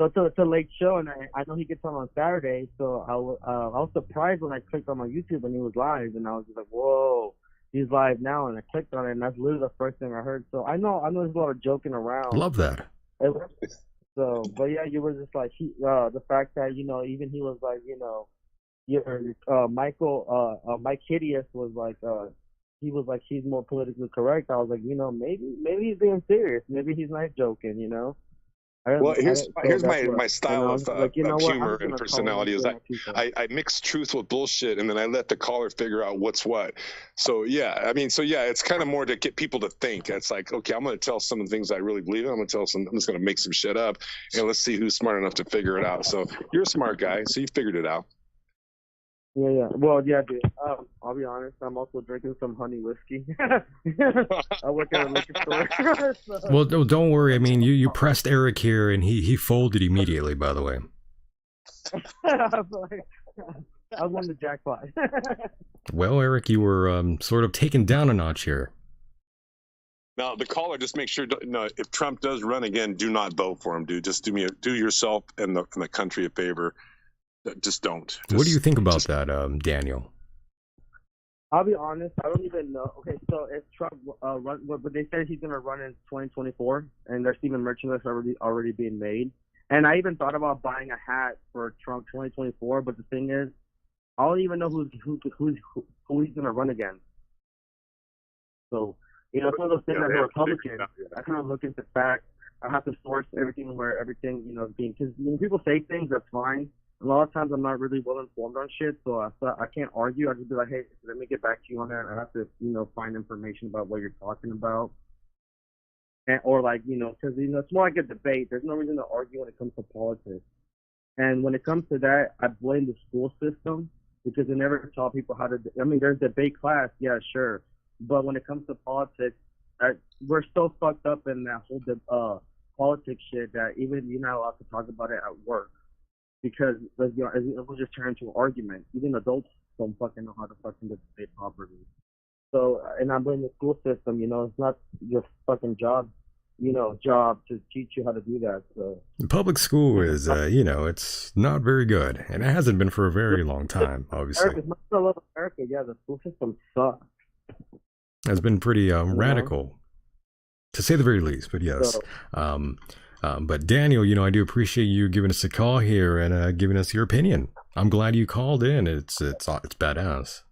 So it's a late show, and I know he gets on Saturday. So I was surprised when I clicked on my YouTube and he was live, and I was just like, "Whoa, he's live now!" And I clicked on it, and that's literally the first thing I heard. So I know there's a lot of joking around. Love that. So, but yeah, you were just like the fact that even he was like Mike Hideous was like he was like he's more politically correct. I was like maybe he's being serious. Maybe he's not joking. Well, here's my style of humor and personality is I mix truth with bullshit, and then I let the caller figure out what's what. So it's kind of more to get people to think. It's like, okay, I'm going to tell some of the things I really believe in. I'm just going to make some shit up, and let's see who's smart enough to figure it out. So you're a smart guy, so you figured it out. Yeah. Well, yeah, dude. I'll be honest. I'm also drinking some honey whiskey. I work at a liquor store. So. Well, don't worry. I mean, you pressed Erik here, and he folded immediately. By the way. I won the jackpot. Well, Erik, you were sort of taken down a notch here. Now, the caller, just make sure. No, if Trump does run again, do not vote for him, dude. Just do yourself and the country a favor. Just don't. What do you think about that, Daniel? I'll be honest. I don't even know. Okay, so if Trump but they said he's gonna run in 2024, and there's even merchandise already being made. And I even thought about buying a hat for Trump 2024, but the thing is, I don't even know who he's gonna run against. So it's one of those things as a Republican. I kind of look into facts. I have to source everything where everything is being, because when people say things, that's fine. A lot of times I'm not really well informed on shit, so I can't argue. I just be like, hey, let me get back to you on that. I have to, find information about what you're talking about. Or like, because, it's more like a debate. There's no reason to argue when it comes to politics. And when it comes to that, I blame the school system because they never taught people how to, there's debate class, yeah, sure. But when it comes to politics, we're so fucked up in that whole politics shit that even you're not allowed to talk about it at work. Because it will just turn into an argument. Even adults don't fucking know how to fucking debate properly. So, and I blame the school system. It's not your fucking job to teach you how to do that. So public school is, it's not very good, and it hasn't been for a very long time. Obviously, I love America. Yeah, the school system sucks. It's been pretty radical, to say the very least. But yes. So, but Daniel, I do appreciate you giving us a call here and giving us your opinion. I'm glad you called in. It's badass.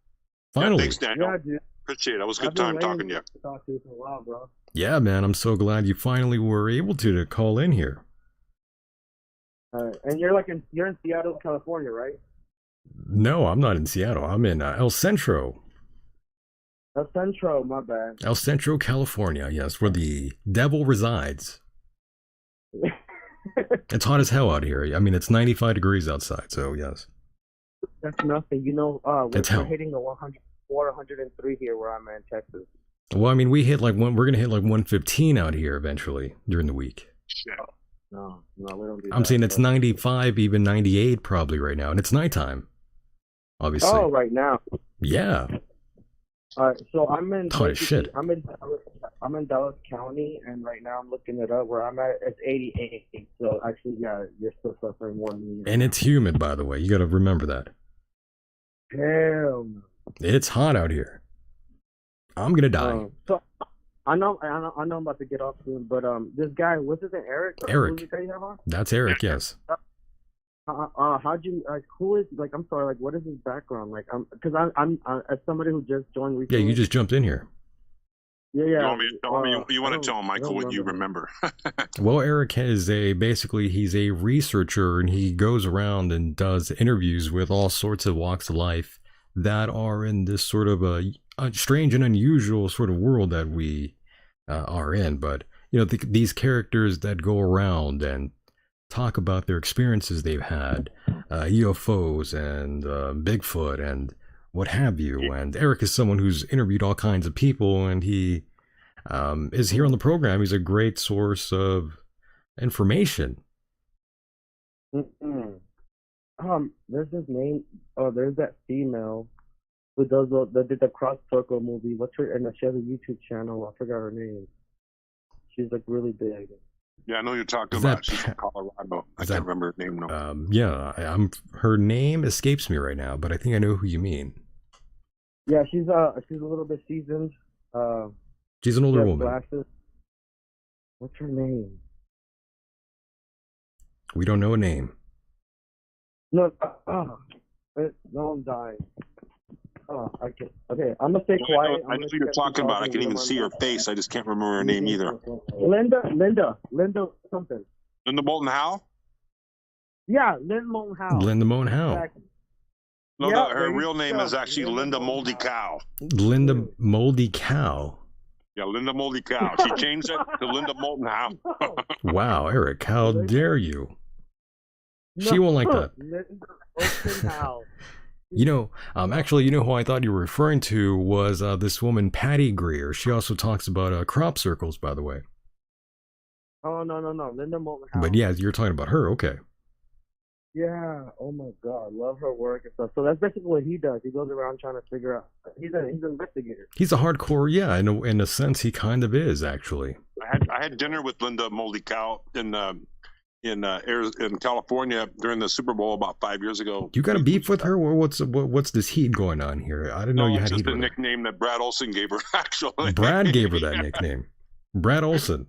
Finally. Yeah, thanks, Daniel. Yeah, dude. Appreciate it. It was a good time talking to you. Talk to you for a while, bro. Yeah, man. I'm so glad you finally were able to call in here. And you're in Seattle, California, right? No, I'm not in Seattle. I'm in El Centro. El Centro, my bad. El Centro, California. Yes, where the devil resides. It's hot as hell out here. It's 95 degrees outside, so yes. That's nothing. We're hitting the 104, 103 here where I'm at in Texas. Well, we hit we're gonna hit 115 out here eventually during the week. No, we don't do I'm that, saying it's 95, even 98 probably right now, and it's nighttime. Obviously. Oh, right now. Yeah. All right, so I'm in. Hot as shit. I'm in Dallas County, and right now I'm looking it up. Where I'm at, it's 88. So actually, yeah, you're still suffering more than me. And it's humid, by the way. You got to remember that. Hell no. It's hot out here. I'm gonna die. So I know I'm about to get off soon, but this guy, what's his name, Erik? Eric. That's Erik. Yes. How'd you who is I'm sorry, what is his background? Because I'm as somebody who just joined recently. Yeah, you just jumped in here. Yeah. You want to tell him, Michael, what you remember? Well, Erik he's a researcher, and he goes around and does interviews with all sorts of walks of life that are in this sort of a strange and unusual sort of world that we are in. But these characters that go around and talk about their experiences they've had, UFOs and Bigfoot and what have you. And Erik is someone who's interviewed all kinds of people, and he is here on the program. He's a great source of information. There's this name. Oh, there's that female who did the Cross Circle movie. What's her? And she has a YouTube channel. I forgot her name. She's really big. Yeah, I know you're talking about. She's from Colorado. I can't remember her name now. Yeah, her name escapes me right now, but I think I know who you mean. Yeah, she's a little bit seasoned. She's an older woman. Glasses. What's her name? We don't know a name. No, no, I'm dying. Okay, I'm gonna stay quiet. I know who you're talking about. I can even see her face. I just can't remember her name either. Linda something. Linda Moulton Howe? Yeah, Linda Moulton Howe. Linda Moulton Howe. Exactly. No, her real name is actually Linda Moldy Cow. Linda Moldy Cow. Yeah, Linda Moldy Cow. She changed it to Linda Moulton Howe. Wow, Erik, how dare you? She won't like that. Linda Moulton Howe. Actually, who I thought you were referring to was this woman, Patty Greer. She also talks about crop circles, by the way. Oh, no. Linda Moulton Howe. But yeah, you're talking about her. Okay. Yeah. Oh, my God. Love her work and stuff. So that's basically what he does. He goes around trying to figure out. He's an investigator. He's a hardcore, yeah. In a sense, he kind of is, actually. I had dinner with Linda Moldy Cow in in California during the Super Bowl about 5 years ago. You got a beef with her, or what's this heat going on here? I didn't know you had heat. It's just with a her. nickname that Brad Olson gave her. Actually, Brad gave her that nickname. Brad Olson.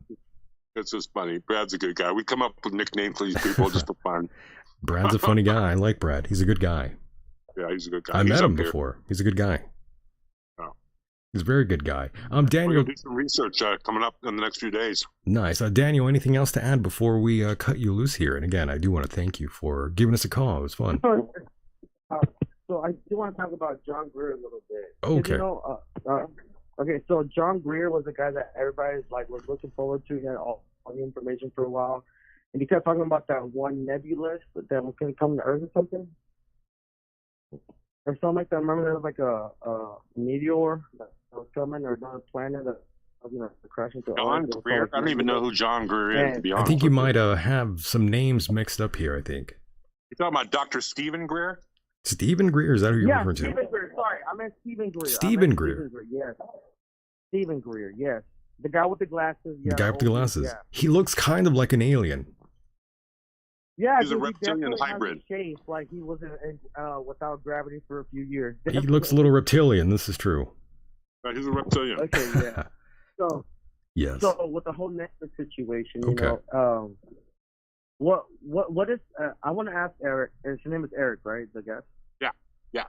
It's just funny. Brad's a good guy. We come up with nicknames for these people just for fun. Brad's a funny guy. I like Brad. He's a good guy. Yeah, he's a good guy. I met him before. He's a good guy. Oh. He's a very good guy. Daniel, we're gonna do some research coming up in the next few days. Nice. Daniel, anything else to add before we cut you loose here? And again, I do want to thank you for giving us a call. It was fun. So I do want to talk about John Greer a little bit. Okay. You know, okay, so John Greer was the guy that everybody's like was looking forward to. He had all the information for a while, and he kept talking about that one nebulous that was going to come to Earth or something, or something like that. Remember there was like a meteor that was coming, or another planet that was crashing to John Earth. Greer? I don't even know who John Greer is, to be honest. I think you might have some names mixed up here. I think you're talking about Dr. Stephen Greer. Stephen Greer, is that who you're referring to? Stephen Greer. Sorry, I meant Stephen Greer. Stephen Greer. Yes. Stephen Greer. Yes. The guy with the glasses. Yeah, the guy with the glasses. Yeah. He looks kind of like an alien. Yeah, he's a reptilian hybrid. Shape, like he was without gravity for a few years. He looks a little reptilian. This is true. He's a reptilian. Okay, yeah. So yes. So with the whole Netflix situation, you know, what is? I want to ask Erik. His name is Erik, right? The guest. Yeah.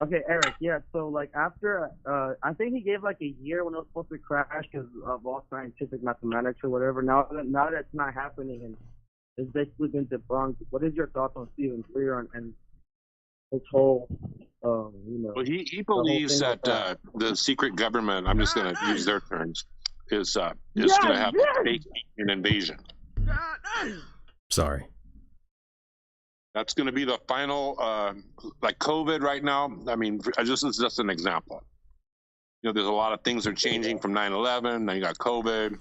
Okay, Erik. Yeah. So like after, I think he gave like a year when it was supposed to crash because of all scientific mathematics or whatever. Now that it's not happening and it's basically been debunked. What is your thoughts on Stephen Greer and his whole, Well, he believes that the secret government, I'm just going to use their terms, is going to have a fake invasion. Sorry. That's going to be the final, like COVID right now. I mean, this is just an example. You know, there's a lot of things are changing from 9/11. Now you got COVID.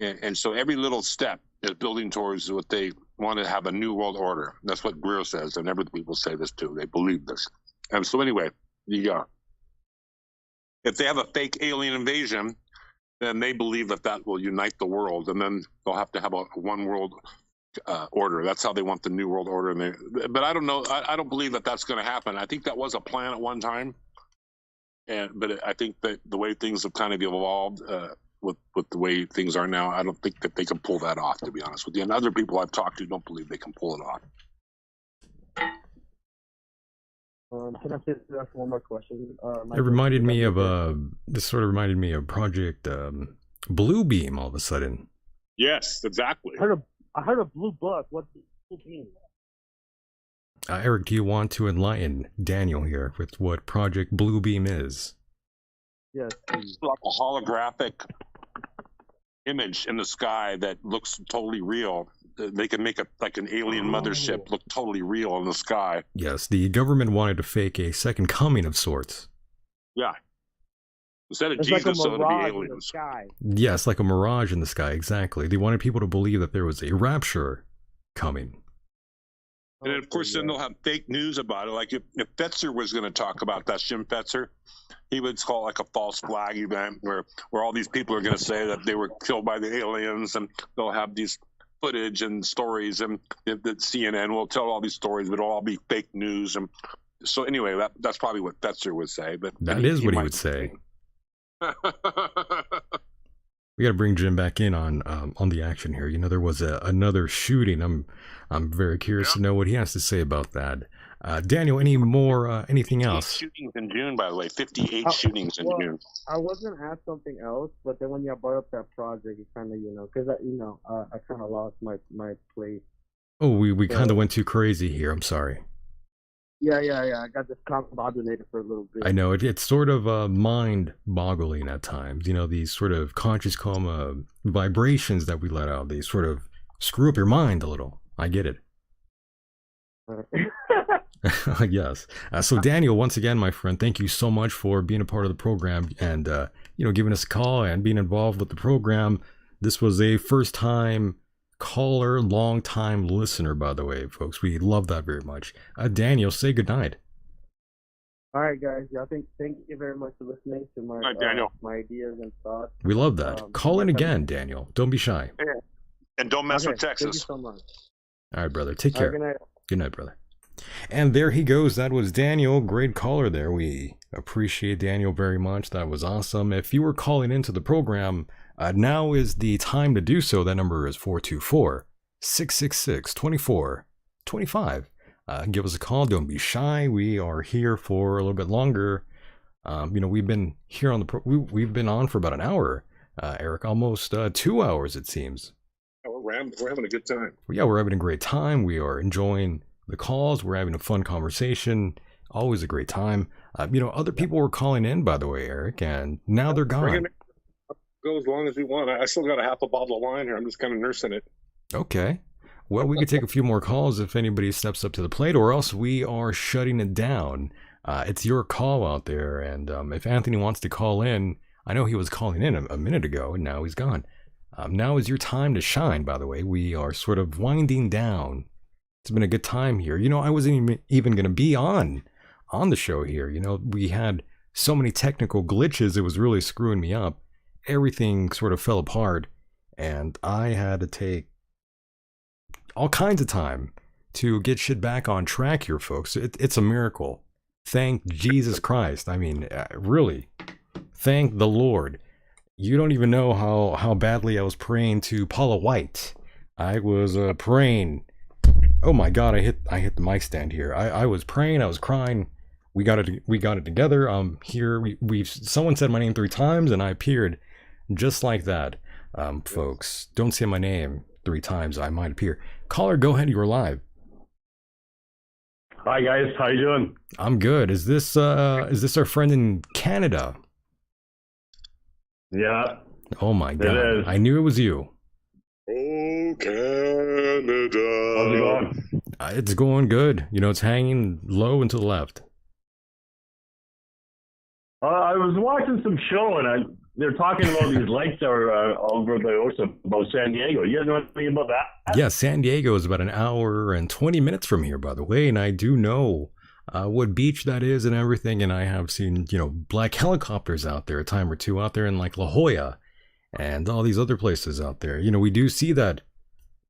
And so every little step is building towards what they want to have a new world order. That's what Greer says, and other people say this too. They believe this. And so anyway, if they have a fake alien invasion, then they believe that will unite the world, and then they'll have to have a one world order. That's how they want the new world order. But I don't know. I don't believe that that's going to happen. I think that was a plan at one time, but I think that the way things have kind of evolved with the way things are now, I don't think that they can pull that off, to be honest with you. And other people I've talked to don't believe they can pull it off. Can I ask one more question? It reminded me of this sort of reminded me of Project Bluebeam all of a sudden. Yes, exactly. I heard a blue book. What's Bluebeam? Erik, do you want to enlighten Daniel here with what Project Bluebeam is? Yes. It's like a holographic image in the sky that looks totally real. They can make like an alien mothership look totally real in the sky. Yes, the government wanted to fake a second coming of sorts. Yeah. Instead of it's Jesus, like so it'll be aliens. In the sky. Yes, like a mirage in the sky, exactly. They wanted people to believe that there was a rapture coming. And of course, then they'll have fake news about it. Like if Fetzer was going to talk about that, Jim Fetzer, he would call it like a false flag event where all these people are going to say that they were killed by the aliens, and they'll have these footage and stories, and that CNN will tell all these stories, but it'll all be fake news. And so anyway, that's probably what Fetzer would say. But that is what he would say. We got to bring Jim back in on the action here. You know, there was another shooting. I'm very curious to know what he has to say about that. Daniel, anything else? Shootings in June, by the way, 58 shootings in June. I was gonna ask something else, but then when you brought up that project, you kind of, because I kind of lost my place. Oh, we kind of went too crazy here. I'm sorry. Yeah. I got discombobulated for a little bit. I know it's sort of mind-boggling at times. You know, these sort of conscious coma vibrations that we let out. They sort of screw up your mind a little. I get it. Yes. So Daniel, once again, my friend, thank you so much for being a part of the program and giving us a call and being involved with the program. This was a first-time caller, long-time listener, by the way, folks. We love that very much. Daniel, say goodnight. All right, guys. Yeah, thank you very much for listening to my Daniel. my ideas and thoughts. We love that. Call in again, Daniel. Don't be shy. Yeah. And don't mess with Thank you Texas. so much. All right, brother. Take care. Good night. Good night, brother. And there he goes. That was Daniel. Great caller there. We appreciate Daniel very much. That was awesome. If you were calling into the program, now is the time to do so. That number is 424-666-2425. Give us a call. Don't be shy. We are here for a little bit longer. We've been here on the we've been on for about an hour, Erik, almost 2 hours it seems. Oh, we're having a good time. Yeah, we're having a great time. We are enjoying the calls. We're having a fun conversation. Always a great time. Other people were calling in, by the way, Erik, and now they're gone. Go as long as you want. I still got a half a bottle of wine here. I'm just kind of nursing it. Okay. Well, we could take a few more calls if anybody steps up to the plate, or else we are shutting it down. It's your call out there, and if Anthony wants to call in, I know he was calling in a minute ago, and now he's gone. Now is your time to shine, by the way. We are sort of winding down. It's been a good time here. I wasn't even going to be on the show here. We had so many technical glitches, it was really screwing me up. Everything sort of fell apart, and I had to take all kinds of time to get shit back on track here, folks. It's a miracle. Thank Jesus Christ. I mean, really, thank the Lord. You don't even know how badly I was praying to Paula White. I was praying. Oh my God, I hit the mic stand here. I was praying, I was crying. We got it together. Here someone said my name 3 times and I appeared just like that. Folks, don't say my name 3 times, I might appear. Caller, go ahead, you're live. Hi guys, how you doing? I'm good. Is this our friend in Canada? Yeah. Oh my God. It is. I knew it was you. Oh, Canada. How's it going? It's going good. It's hanging low and to the left. I was watching some show and they're talking about these lights that are over the ocean about San Diego. You guys know anything about that? Yeah, San Diego is about an hour and 20 minutes from here, by the way, and I do know what beach that is and everything, and I have seen, black helicopters out there a time or two out there in like La Jolla and all these other places out there. We do see that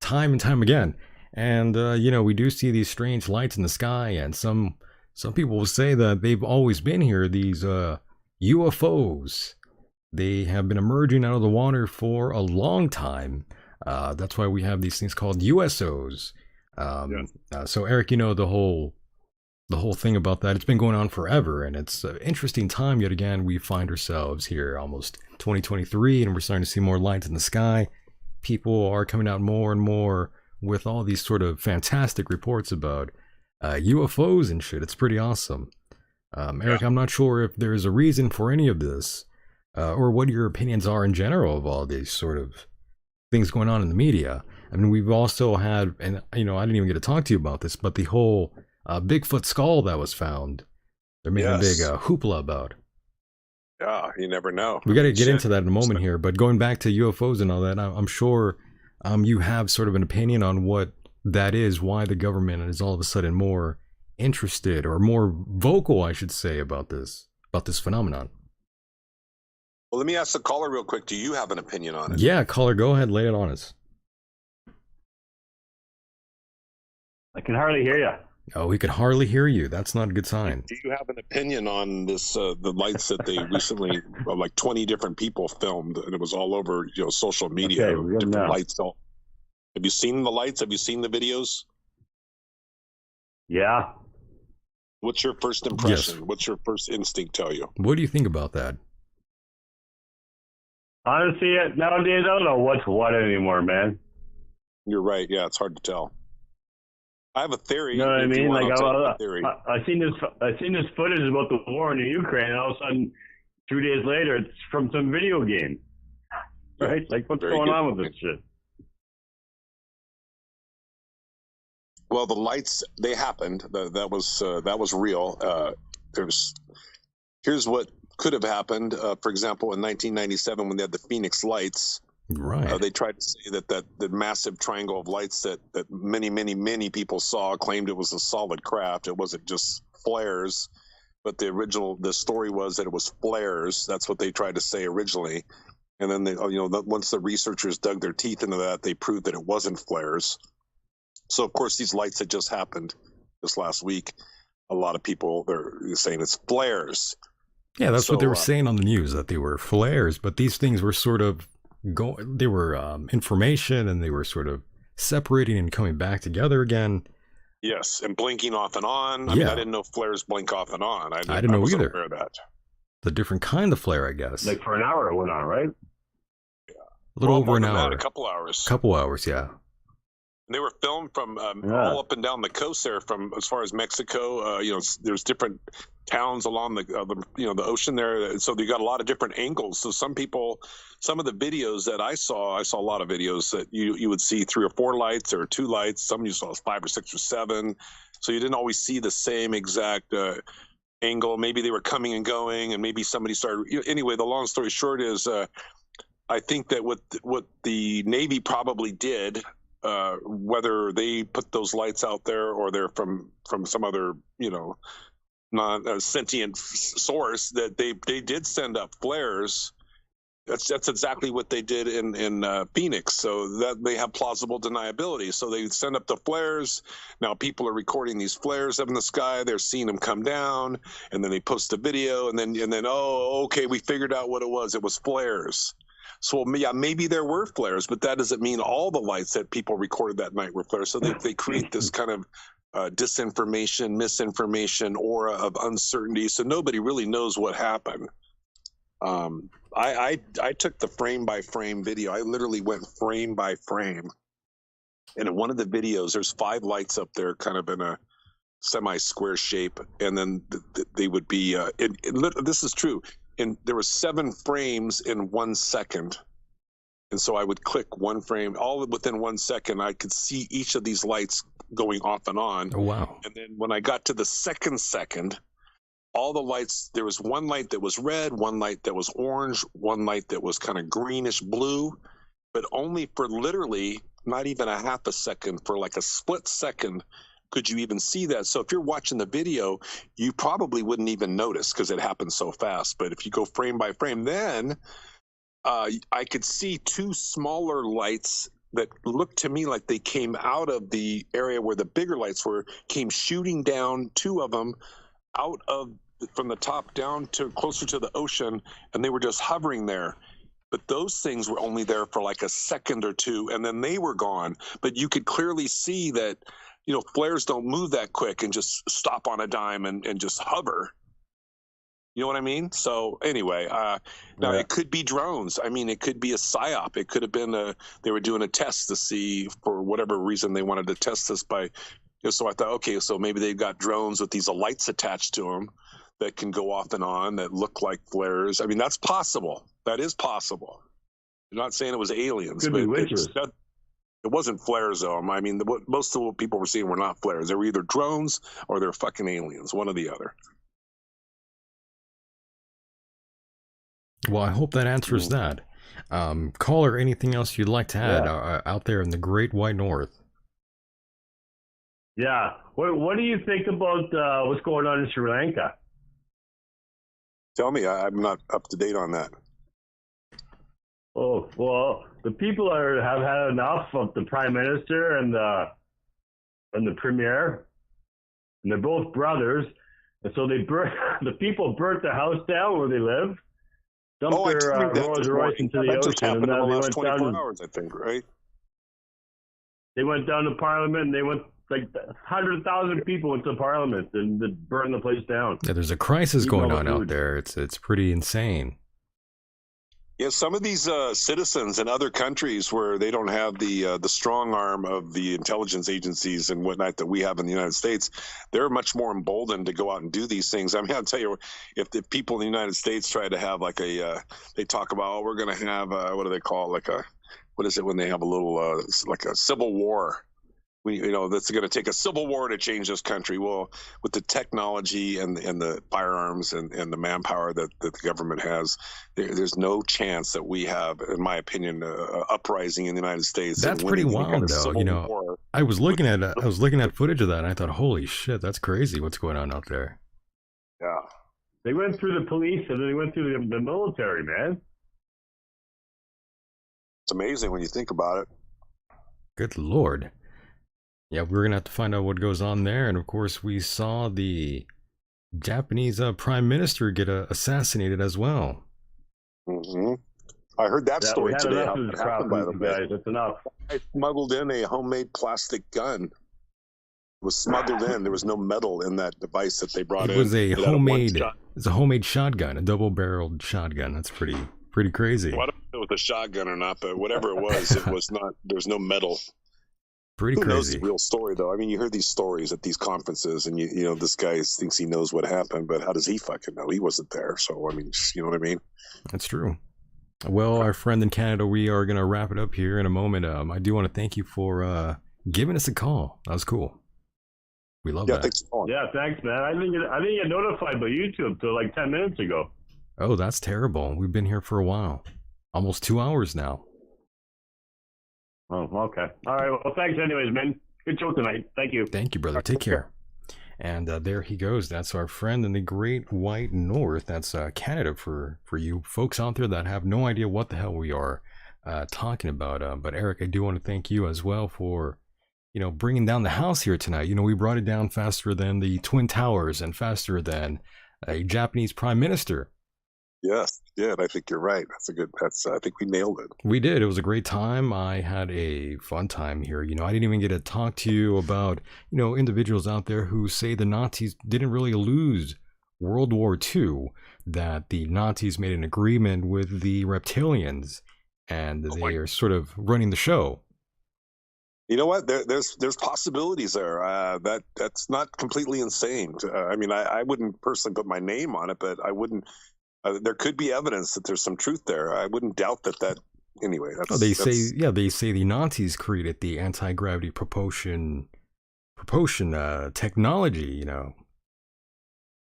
time and time again, and we do see these strange lights in the sky, and some people will say that they've always been here, these UFOs. They have been emerging out of the water for a long time. That's why we have these things called USOs. So Erik, the whole thing about that, it's been going on forever, and it's an interesting time yet again. We find ourselves here almost 2023, and we're starting to see more lights in the sky. People are coming out more and more with all these sort of fantastic reports about UFOs and shit. It's pretty awesome. Erik, I'm not sure if there's a reason for any of this, or what your opinions are in general of all these sort of things going on in the media. I mean, we've also had, and I didn't even get to talk to you about this, but the whole Bigfoot skull that was found, they're making a big hoopla about. Yeah, you never know. We got to get into that in a moment here, but going back to UFOs and all that, I'm sure you have sort of an opinion on what that is, why the government is all of a sudden more interested or more vocal, I should say, about this phenomenon. Well, let me ask the caller real quick. Do you have an opinion on it? Yeah, caller, go ahead, lay it on us. I can hardly hear you. Oh, we could hardly hear you. That's not a good sign. Do you have an opinion on this? The lights that they recently, like 20 different people filmed, and it was all over, social media. Okay, different lights. Have you seen the lights? Have you seen the videos? Yeah. What's your first impression? Yes. What's your first instinct tell you? What do you think about that? Honestly, nowadays I don't know what's what anymore, man. You're right. Yeah, it's hard to tell. I have a theory. You know what I mean? Like I've seen this footage about the war in the Ukraine, and all of a sudden, 2 days later, it's from some video game. Right? Like, what's going on with this shit? Well, the lights, they happened. That was real. Here's what could have happened. For example, in 1997, when they had the Phoenix lights, right? They tried to say that the massive triangle of lights that many people saw claimed it was a solid craft. It wasn't just flares, but the story was that it was flares. That's what they tried to say originally. And then once the researchers dug their teeth into that, they proved that it wasn't flares. So of course, these lights that just happened this last week, a lot of people they're saying it's flares. Yeah, that's what they were saying on the news, that they were flares, but these things were sort of they were information, and they were sort of separating and coming back together again. Yes, and blinking off and on. I mean, I didn't know flares blink off and on. I didn't know either. Aware of that. The different kind of flare, I guess. Like for an hour it went on, right? Yeah. A little over an hour. A couple hours. Couple hours, yeah. And they were filmed from all up and down the coast there, from as far as Mexico. There's different towns along the ocean there, so they got a lot of different angles. So some of the videos that I saw a lot of videos that you would see 3 or 4 lights or 2 lights. Some you saw 5 or 6 or 7. So you didn't always see the same exact angle. Maybe they were coming and going, and maybe somebody started. Anyway, the long story short is, I think that what the Navy probably did. Whether they put those lights out there or they're from some other non-sentient source, that they did send up flares. That's exactly what they did in Phoenix. So that they have plausible deniability. So they send up the flares. Now people are recording these flares up in the sky. They're seeing them come down, and then they post a video, and then okay, we figured out what it was. It was flares. So yeah, maybe there were flares, but that doesn't mean all the lights that people recorded that night were flares. So they create this kind of disinformation, misinformation, aura of uncertainty. So nobody really knows what happened. I took the frame by frame video. I literally went frame by frame. And in one of the videos, there's 5 lights up there, kind of in a semi-square shape. And then they would be, this is true. And there were 7 frames in 1 second. And so I would click one frame, all within 1 second, I could see each of these lights going off and on. Oh, wow. And then when I got to the second, all the lights, there was 1 light that was red, 1 light that was orange, 1 light that was kind of greenish blue, but only for literally not even a half a second, for like a split second, could you even see that. So if you're watching the video, you probably wouldn't even notice because it happened so fast. But if you go frame by frame, then I could see 2 smaller lights that looked to me like they came out of the area where the bigger lights were, came shooting down, 2 of them out of from the top down to closer to the ocean, and they were just hovering there. But those things were only there for like a second or 2, and then they were gone. But you could clearly see that, flares don't move that quick and just stop on a dime and just hover. You know what I mean? So anyway, now it could be drones. I mean, it could be a psyop. It could have been they were doing a test to see, for whatever reason they wanted to test this by. So I thought, okay, so maybe they've got drones with these lights attached to them that can go off and on that look like flares. I mean, that's possible. That is possible. I'm not saying it was aliens, could but be witches. It wasn't flares, though. I mean, most of what people were seeing were not flares. They were either drones or they're fucking aliens, one or the other. Well, I hope that answers that. Caller, anything else you'd like to add out there in the Great White North? Yeah. What do you think about what's going on in Sri Lanka? Tell me. I'm not up to date on that. Oh, well, the people have had enough of the prime minister and the premier, and they're both brothers, and so the people burnt the house down where they live, dumped their Rolls Royce into the ocean, and then they went down. Hours, I think, right? They went down to Parliament, and they went like 100,000 people went to Parliament and burned the place down. Yeah, there's a crisis going on out there. It's pretty insane. Yeah, some of these citizens in other countries where they don't have the strong arm of the intelligence agencies and whatnot that we have in the United States, they're much more emboldened to go out and do these things. I mean, I'll tell you, if the people in the United States try to have like they talk about, we're going to have what do they call it? What is it when they have a little like a civil war? That's going to take a civil war to change this country. Well, with the technology and the firearms and the manpower that the government has, there's no chance that we have, in my opinion, uprising in the United States. That's pretty wild, though. I was looking at footage of that, and I thought, holy shit, that's crazy. What's going on out there? Yeah, they went through the police and then they went through the military, man. amazing when you think about it. Good Lord. Yeah, we're going to have to find out what goes on there. And of course, we saw the Japanese Prime Minister get assassinated as well. Mm-hmm. I heard that story today. Enough of this crap, by the way. That's enough. I smuggled in a homemade plastic gun. It was smuggled in. There was no metal in that device that they brought in. It was a homemade shotgun, a double-barreled shotgun. That's pretty crazy. Well, I don't know if it was a shotgun or not, but whatever it was not. There's no metal. Pretty crazy. Who knows the real story, though? I mean, you hear these stories at these conferences, and you know this guy thinks he knows what happened, but how does he fucking know? He wasn't there. So I mean, you know what I mean? That's true. Well, our friend in Canada, we are going to wrap it up here in a moment. I do want to thank you for giving us a call. That was cool. We love that. Thanks, man. I didn't get notified by YouTube till like 10 minutes ago. Oh, that's terrible. We've been here for a while. Almost 2 hours now. Oh, okay. All right. Well, thanks anyways, man. Good show tonight. Thank you. Thank you, brother. Take care. And there he goes. That's our friend in the Great White North. That's Canada for you folks out there that have no idea what the hell we are talking about. But Eric, I do want to thank you as well for, bringing down the house here tonight. We brought it down faster than the Twin Towers and faster than a Japanese Prime Minister. Yes, yeah, I think you're right. I think we nailed it. We did. It was a great time. I had a fun time here. I didn't even get to talk to you about, individuals out there who say the Nazis didn't really lose World War II, that the Nazis made an agreement with the reptilians and they are sort of running the show. You know what? There's possibilities there. That's not completely insane. I mean, I wouldn't personally put my name on it, but I wouldn't. There could be evidence that there's some truth there. I wouldn't doubt that. Anyway, they say the Nazis created the anti-gravity propulsion technology.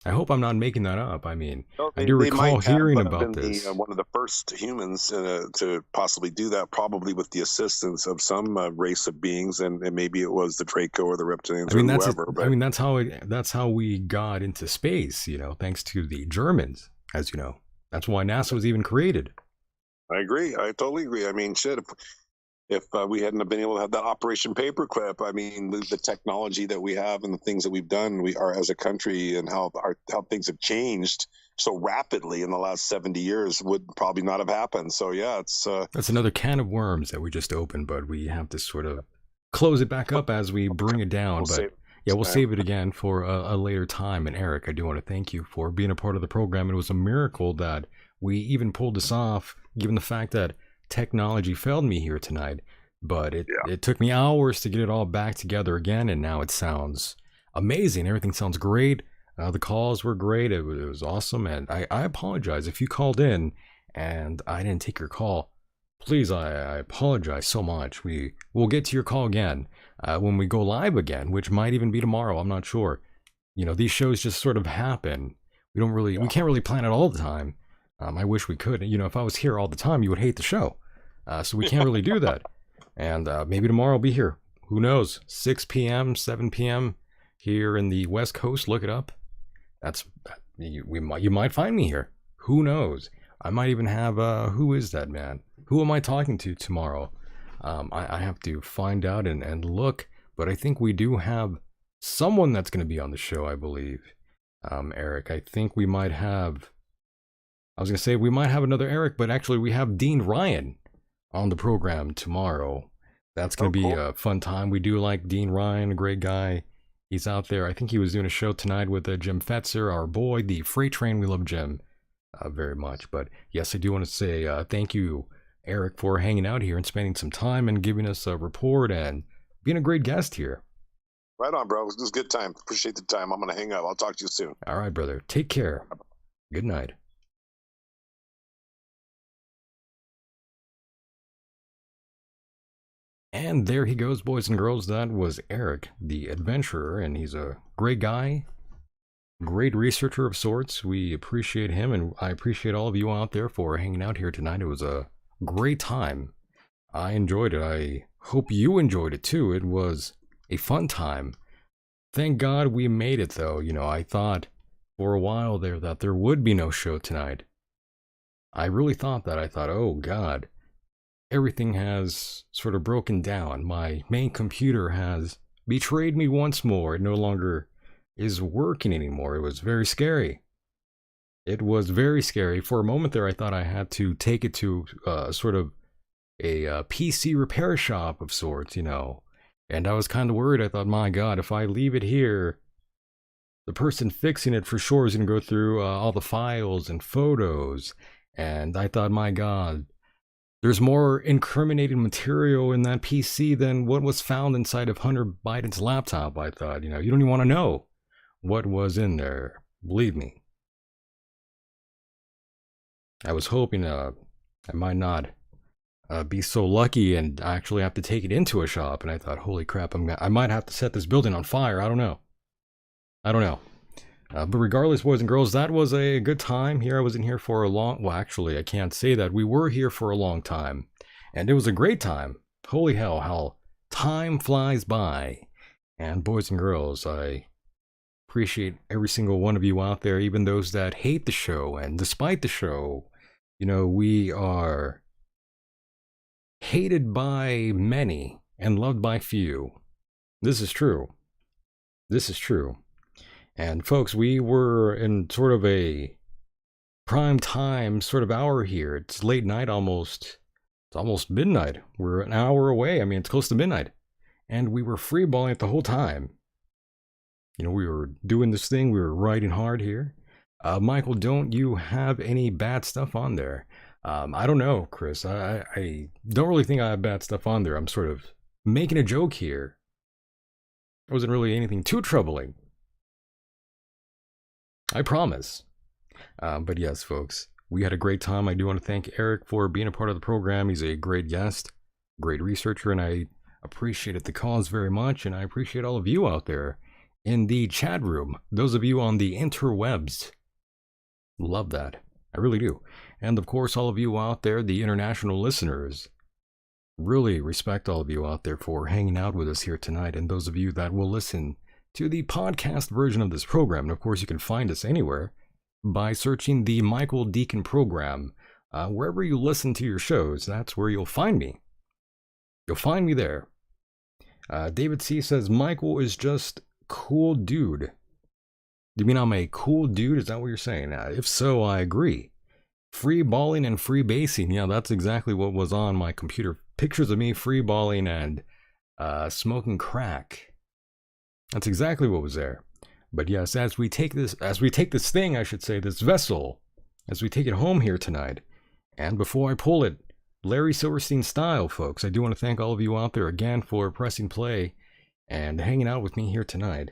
I hope I'm not making that up. I mean, I do recall hearing about this. One of the first humans to possibly do that, probably with the assistance of some race of beings, and maybe it was the Draco or the reptilians or whoever. That's how we got into space. Thanks to the Germans. As you know, that's why NASA was even created. I agree. I totally agree. I mean, shit, if we hadn't been able to have that Operation Paperclip, I mean, the technology that we have and the things that we've done, we are as a country, and how things have changed so rapidly in the last 70 years would probably not have happened. So yeah, that's another can of worms that we just opened, but we have to sort of close it back up as we bring it down. We'll save it again for a later time. And Eric, I do want to thank you for being a part of the program. It was a miracle that we even pulled this off, given the fact that technology failed me here tonight. But it took me hours to get it all back together again, and now it sounds amazing. Everything sounds great. The calls were great. It was awesome. And I apologize if you called in and I didn't take your call. Please, I apologize so much. We'll get to your call again when we go live again, which might even be tomorrow. I'm not sure. These shows just sort of happen. We can't really plan it all the time. I wish we could. If I was here all the time, you would hate the show. So we can't really do that. And maybe tomorrow I'll be here. Who knows? 6 p.m., 7 p.m. here in the West Coast. Look it up. You might find me here. Who knows? I might even have who is that man? Who am I talking to tomorrow? I have to find out and look, but I think we do have someone that's going to be on the show, I believe. Eric, I think we might have, I was going to say we might have another Eric, but actually we have Dean Ryan on the program tomorrow. That's going to be a fun time. We do like Dean Ryan, a great guy. He's out there. I think he was doing a show tonight with Jim Fetzer, our boy, the Freight Train. We love Jim very much. But yes, I do want to say thank you, Eric, for hanging out here and spending some time and giving us a report and being a great guest here. Right on, bro. It was a good time. Appreciate the time. I'm going to hang up. I'll talk to you soon. All right, brother. Take care. Good night. And there he goes, boys and girls. That was Eric, the adventurer, and he's a great guy, great researcher of sorts. We appreciate him, and I appreciate all of you out there for hanging out here tonight. It was a great time. I enjoyed it. I hope you enjoyed it too. It was a fun time. Thank God we made it, though. I thought for a while there that there would be no show tonight. I really thought that. I thought, oh God. everything has sort of broken down. My main computer has betrayed me once more. It no longer is working anymore. It was very scary. It was very scary. For a moment there, I thought I had to take it to sort of a PC repair shop of sorts, you know. And I was kind of worried. I thought, my God, if I leave it here, the person fixing it for sure is going to go through all the files and photos. And I thought, my God, there's more incriminating material in that PC than what was found inside of Hunter Biden's laptop. I thought, you know, you don't even want to know what was in there. Believe me. I was hoping I might not be so lucky and actually have to take it into a shop. And I thought, holy crap, I might have to set this building on fire. I don't know. But regardless, boys and girls, that was a good time here. I wasn't here for a long... Well, actually, I can't say that. We were here for a long time. And it was a great time. Holy hell, how time flies by. And boys and girls, I appreciate every single one of you out there, even those that hate the show. And despite the show, you know, we are hated by many and loved by few. This is true. This is true. And folks, we were in sort of a prime time sort of hour here. It's late night almost. It's almost midnight. We're an hour away. I mean, it's close to midnight. And we were freeballing it the whole time. You know, we were doing this thing. We were riding hard here. Michael, don't you have any bad stuff on there? I don't know, Chris. I don't really think I have bad stuff on there. I'm sort of making a joke here. It wasn't really anything too troubling. I promise. But yes, folks, we had a great time. I do want to thank Erik for being a part of the program. He's a great guest, great researcher, and I appreciated the cause very much. And I appreciate all of you out there in the chat room. Those of you on the interwebs. Love that. I really do. And of course, all of you out there, the international listeners. Really respect all of you out there for hanging out with us here tonight. And those of you that will listen to the podcast version of this program. And of course, you can find us anywhere by searching the Michael Deacon Program. Wherever you listen to your shows, that's where you'll find me. You'll find me there. David C. says, Michael is just cool dude. Do you mean I'm a cool dude? Is that what you're saying? If so, I agree. Free balling and free basing. Yeah, that's exactly what was on my computer. Pictures of me free balling and smoking crack. That's exactly what was there. But yes, as we take this thing, I should say, this vessel, as we take it home here tonight, and before I pull it, Larry Silverstein style, folks, I do want to thank all of you out there again for pressing play and hanging out with me here tonight.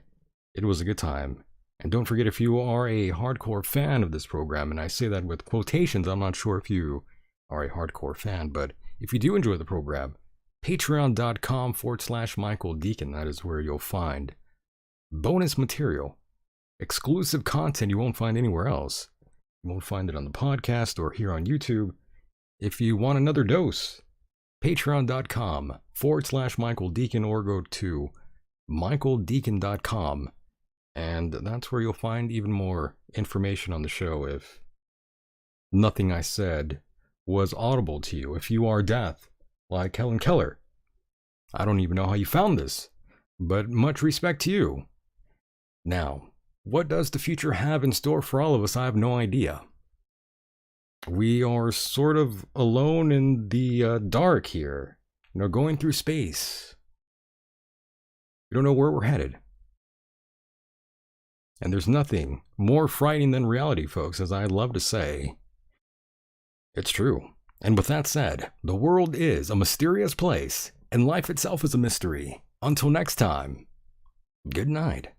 It was a good time. And don't forget, if you are a hardcore fan of this program, and I say that with quotations, I'm not sure if you are a hardcore fan, but if you do enjoy the program, patreon.com/Michael Deacon, that is where you'll find bonus material, exclusive content you won't find anywhere else. You won't find it on the podcast or here on YouTube. If you want another dose, patreon.com/Michael Deacon, or go to michaeldeacon.com, and that's where you'll find even more information on the show if nothing I said was audible to you. If you are deaf, like Helen Keller, I don't even know how you found this, but much respect to you. Now, what does the future have in store for all of us? I have no idea. We are sort of alone in the dark here, you know, going through space. We don't know where we're headed. And there's nothing more frightening than reality, folks, as I love to say. It's true. And with that said, the world is a mysterious place, and life itself is a mystery. Until next time, good night.